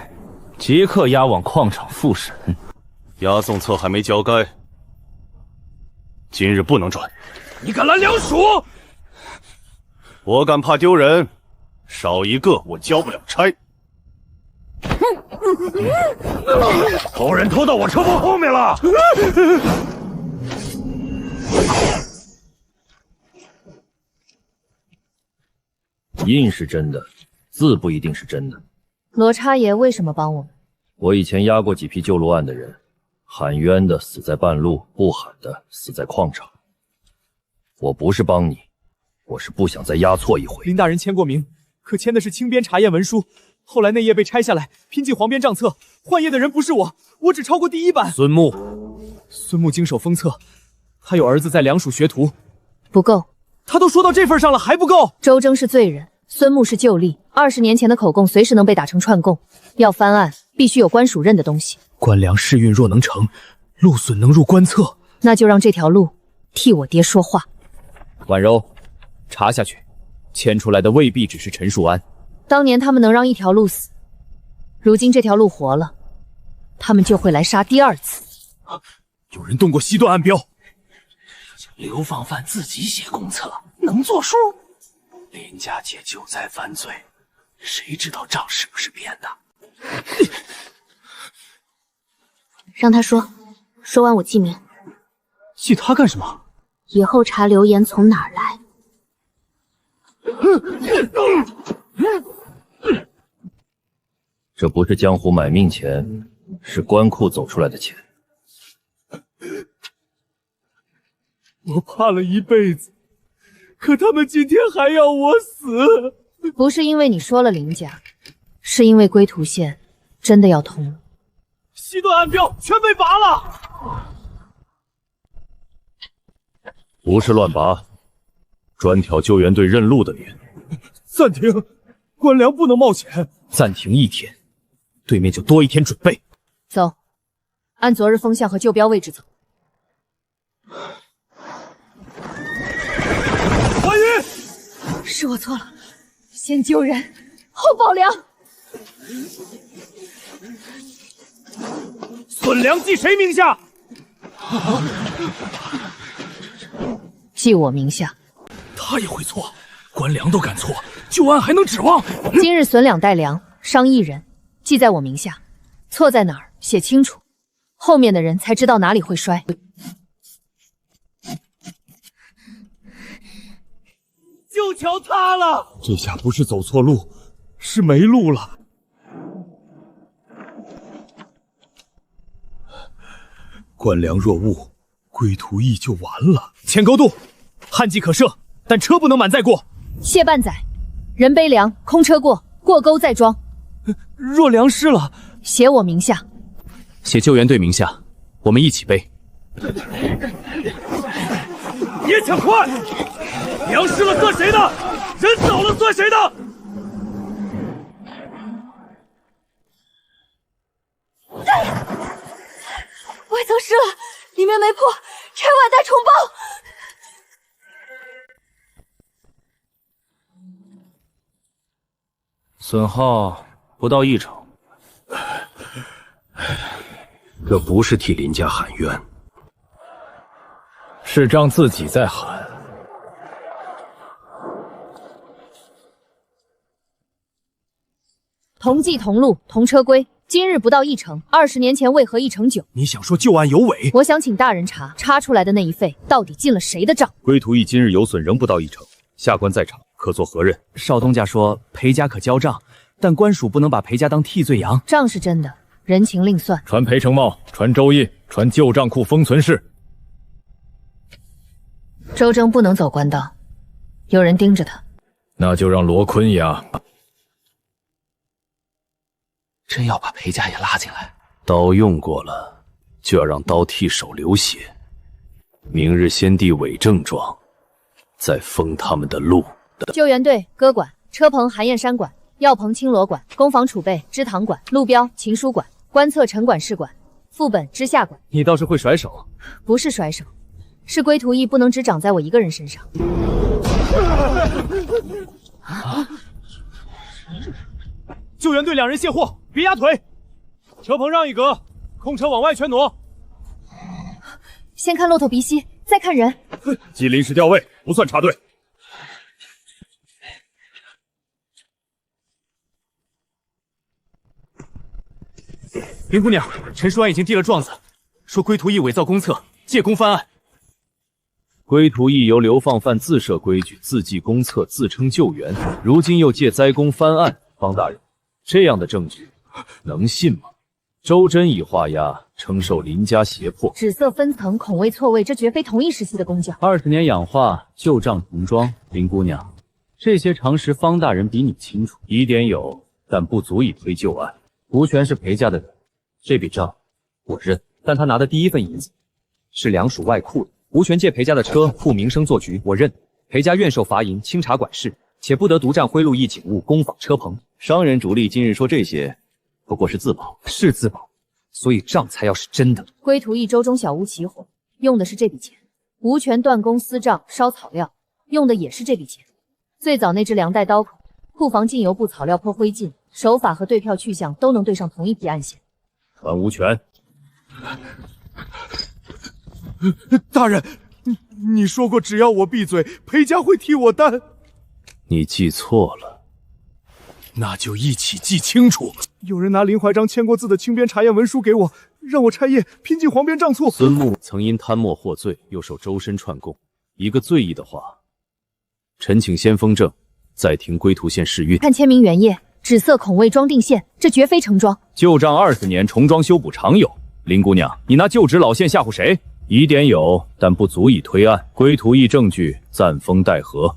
即刻押往矿场复审。押送册还没交该，今日不能转。你敢拦粮署？我敢怕丢人，少1个我交不了差。偷人偷到我车棚后面了。印是真的，字不一定是真的。罗差爷为什么帮我们？我以前押过几批救路案的人，喊冤的死在半路，不喊的死在矿场。我不是帮你，我是不想再押错一回。林大人签过名，可签的是清边查验文书，后来那页被拆下来，拼进黄边账册，换页的人不是我，我只抄过第一版。孙木经手封册，他有儿子在梁署学徒，不够。他都说到这份上了，还不够？周征是罪人，孙木是旧吏，20年前的口供随时能被打成串供。要翻案，必须有官署认的东西。官粮试运若能成，陆损能入官册，那就让这条路替我爹说话。婉柔，查下去，牵出来的未必只是陈树安。当年他们能让一条路死，如今这条路活了，他们就会来杀第二次。有人动过西段案标。流放犯自己写公册，能作数？林家姐救灾犯罪，谁知道账是不是编的？让他说，说完我记名。记他干什么？以后查流言从哪儿来。这不是江湖买命钱，是官库走出来的钱。我怕了一辈子，可他们今天还要我死。不是因为你说了林家，是因为归途县真的要通了。西段案标全被拔了。不是乱拔，专挑救援队认路的脸。暂停，官粮不能冒险。暂停1天，对面就多1天准备。走，按昨日风向和救标位置走。怀玉，是我错了，先救人，后保粮。损粮记谁名下？记我名下。他也会错，官粮都敢错，救案还能指望？今日损2袋粮，伤1人，记在我名下。错在哪儿，写清楚，后面的人才知道哪里会摔。旧桥塌了，这下不是走错路，是没路了。官粮若误，归途驿就完了。前高度，旱季可设，但车不能满载过。谢半载，人背粮，空车过沟再装。若粮失了，写我名下，写救援队名下，我们一起背。别抢快！粮失了算谁的？人走了算谁的？外层失了，里面没破，拆完再重报。损耗不到1成。这不是替林家喊冤，是仗自己在喊。同计同路同车规，今日不到1成，20年前为何1成9？你想说旧案有伪？我想请大人查，查出来的那一费到底进了谁的账？归途驿今日有损仍不到1成，下官在场，可作何任？少东家说裴家可交账，但官署不能把裴家当替罪羊。账是真的，人情另算。传裴承茂，传周印，传旧账库封存室。周征不能走官道，有人盯着他。那就让罗坤押。真要把裴家也拉进来？刀用过了，就要让刀替手流血。明日先递伪证状，再封他们的路。救援队歌馆、车棚寒燕山馆、药棚青罗馆、工坊储备支堂馆、路标秦书馆、官册城管事馆、副本知下馆。你倒是会甩手。不是甩手，是归途驿不能只长在我一个人身上。救援队2人卸货，别压腿。车棚让一格，空车往外全挪。先看骆驼鼻息，再看人。即临时调位，不算插队。林姑娘，陈书安已经递了状子，说归途驿伪造公册，借公翻案。归途驿由流放犯自设规矩，自记公册，自称救援，如今又借灾公翻案，方大人，这样的证据能信吗？周真已画押，承受林家胁迫。脂色分层，孔位错位，这绝非同一时期的工匠。20年氧化，旧账重装，林姑娘，这些常识方大人比你清楚。疑点有，但不足以推旧案。吴权是裴家的人，这笔账我认，但他拿的第一份银子是梁署外库的。吴权借裴家的车护名声做局，我认。裴家愿受罚银，清查管事，且不得独占贿赂役警务，攻访车棚。商人主力今日说这些，不过是自保，是自保，所以账才要是真的。归途一周中小屋起火，用的是这笔钱；吴权断供私账烧草料，用的也是这笔钱。最早那只梁带刀口，库房进油布草料泼灰烬，手法和对票去向都能对上同一批案件。传吴权。大人，你说过只要我闭嘴，裴家会替我担。你记错了，那就一起记清楚。有人拿林怀章签过字的清编查验文书给我，让我拆页拼进黄边账册。孙木曾因贪墨获罪，又受周身串供，一个罪役的话，臣请先封正，再停归途县试运。看签名原页，脂色孔位装定线，这绝非重装。旧账20年，重装修补常有。林姑娘，你拿旧址老线吓唬谁？疑点有，但不足以推案。归途役证据暂封待核。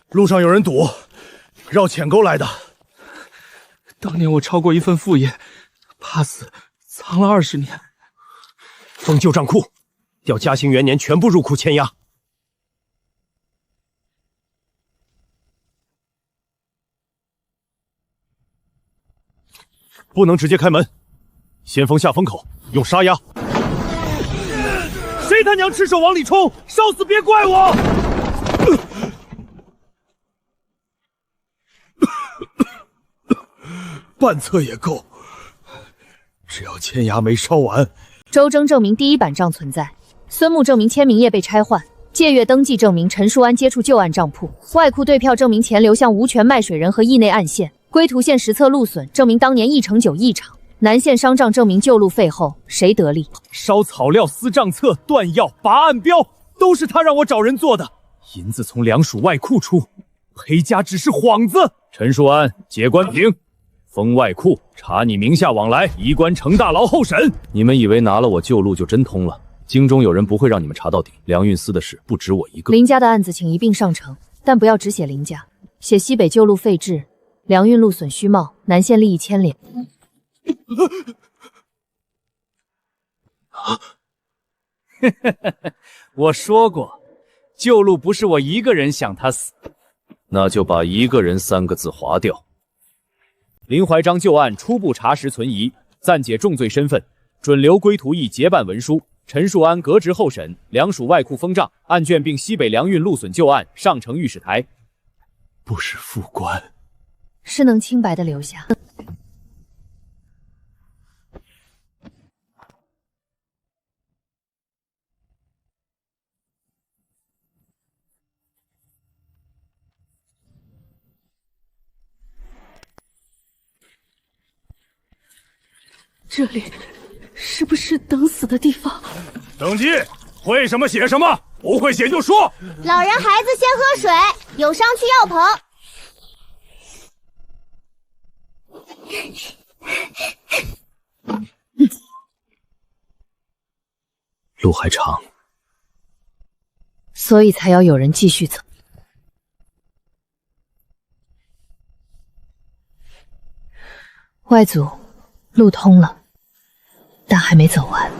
路上有人堵，绕浅沟来的。当年我抄过一份副业，怕死，藏了20年。封旧账库，调嘉兴元年全部入库签押。不能直接开门，先封下风口，用沙压。谁他娘赤手往里冲，烧死别怪我！半册也够，只要签押没烧完。周征证明第一版账存在，孙木证明签名页被拆换，借阅登记证明陈树安接触旧案账铺，外库对票证明钱流向吴权卖水人和邑内暗线，归途县实测路损证明当年1乘9异常，南县商账证明旧路废后谁得利？烧草料、撕账册、断药、拔案标，都是他让我找人做的。银子从梁署外库出，裴家只是幌子。陈树安，解关平。封外库，查你名下往来，移关成大牢候审。你们以为拿了我旧路就真通了？京中有人不会让你们查到底。梁运司的事不止我一个。林家的案子请一并上呈，但不要只写林家，写西北旧路废置、梁运路损虚冒、南县利益牵连。我说过，旧路不是我一个人想他死。那就把一个人3个字划掉。林怀章旧案初步查实存疑，暂解重罪身份，准留归途役结办文书。陈树安革职候审，梁署外库封账，案卷并西北梁运路损旧案上呈御史台。不是副官，是能清白的留下。这里是不是等死的地方？登记，会什么写什么，不会写就说。老人孩子先喝水，有伤去药棚。路还长，所以才要有人继续走。外祖，路通了，但还没走完。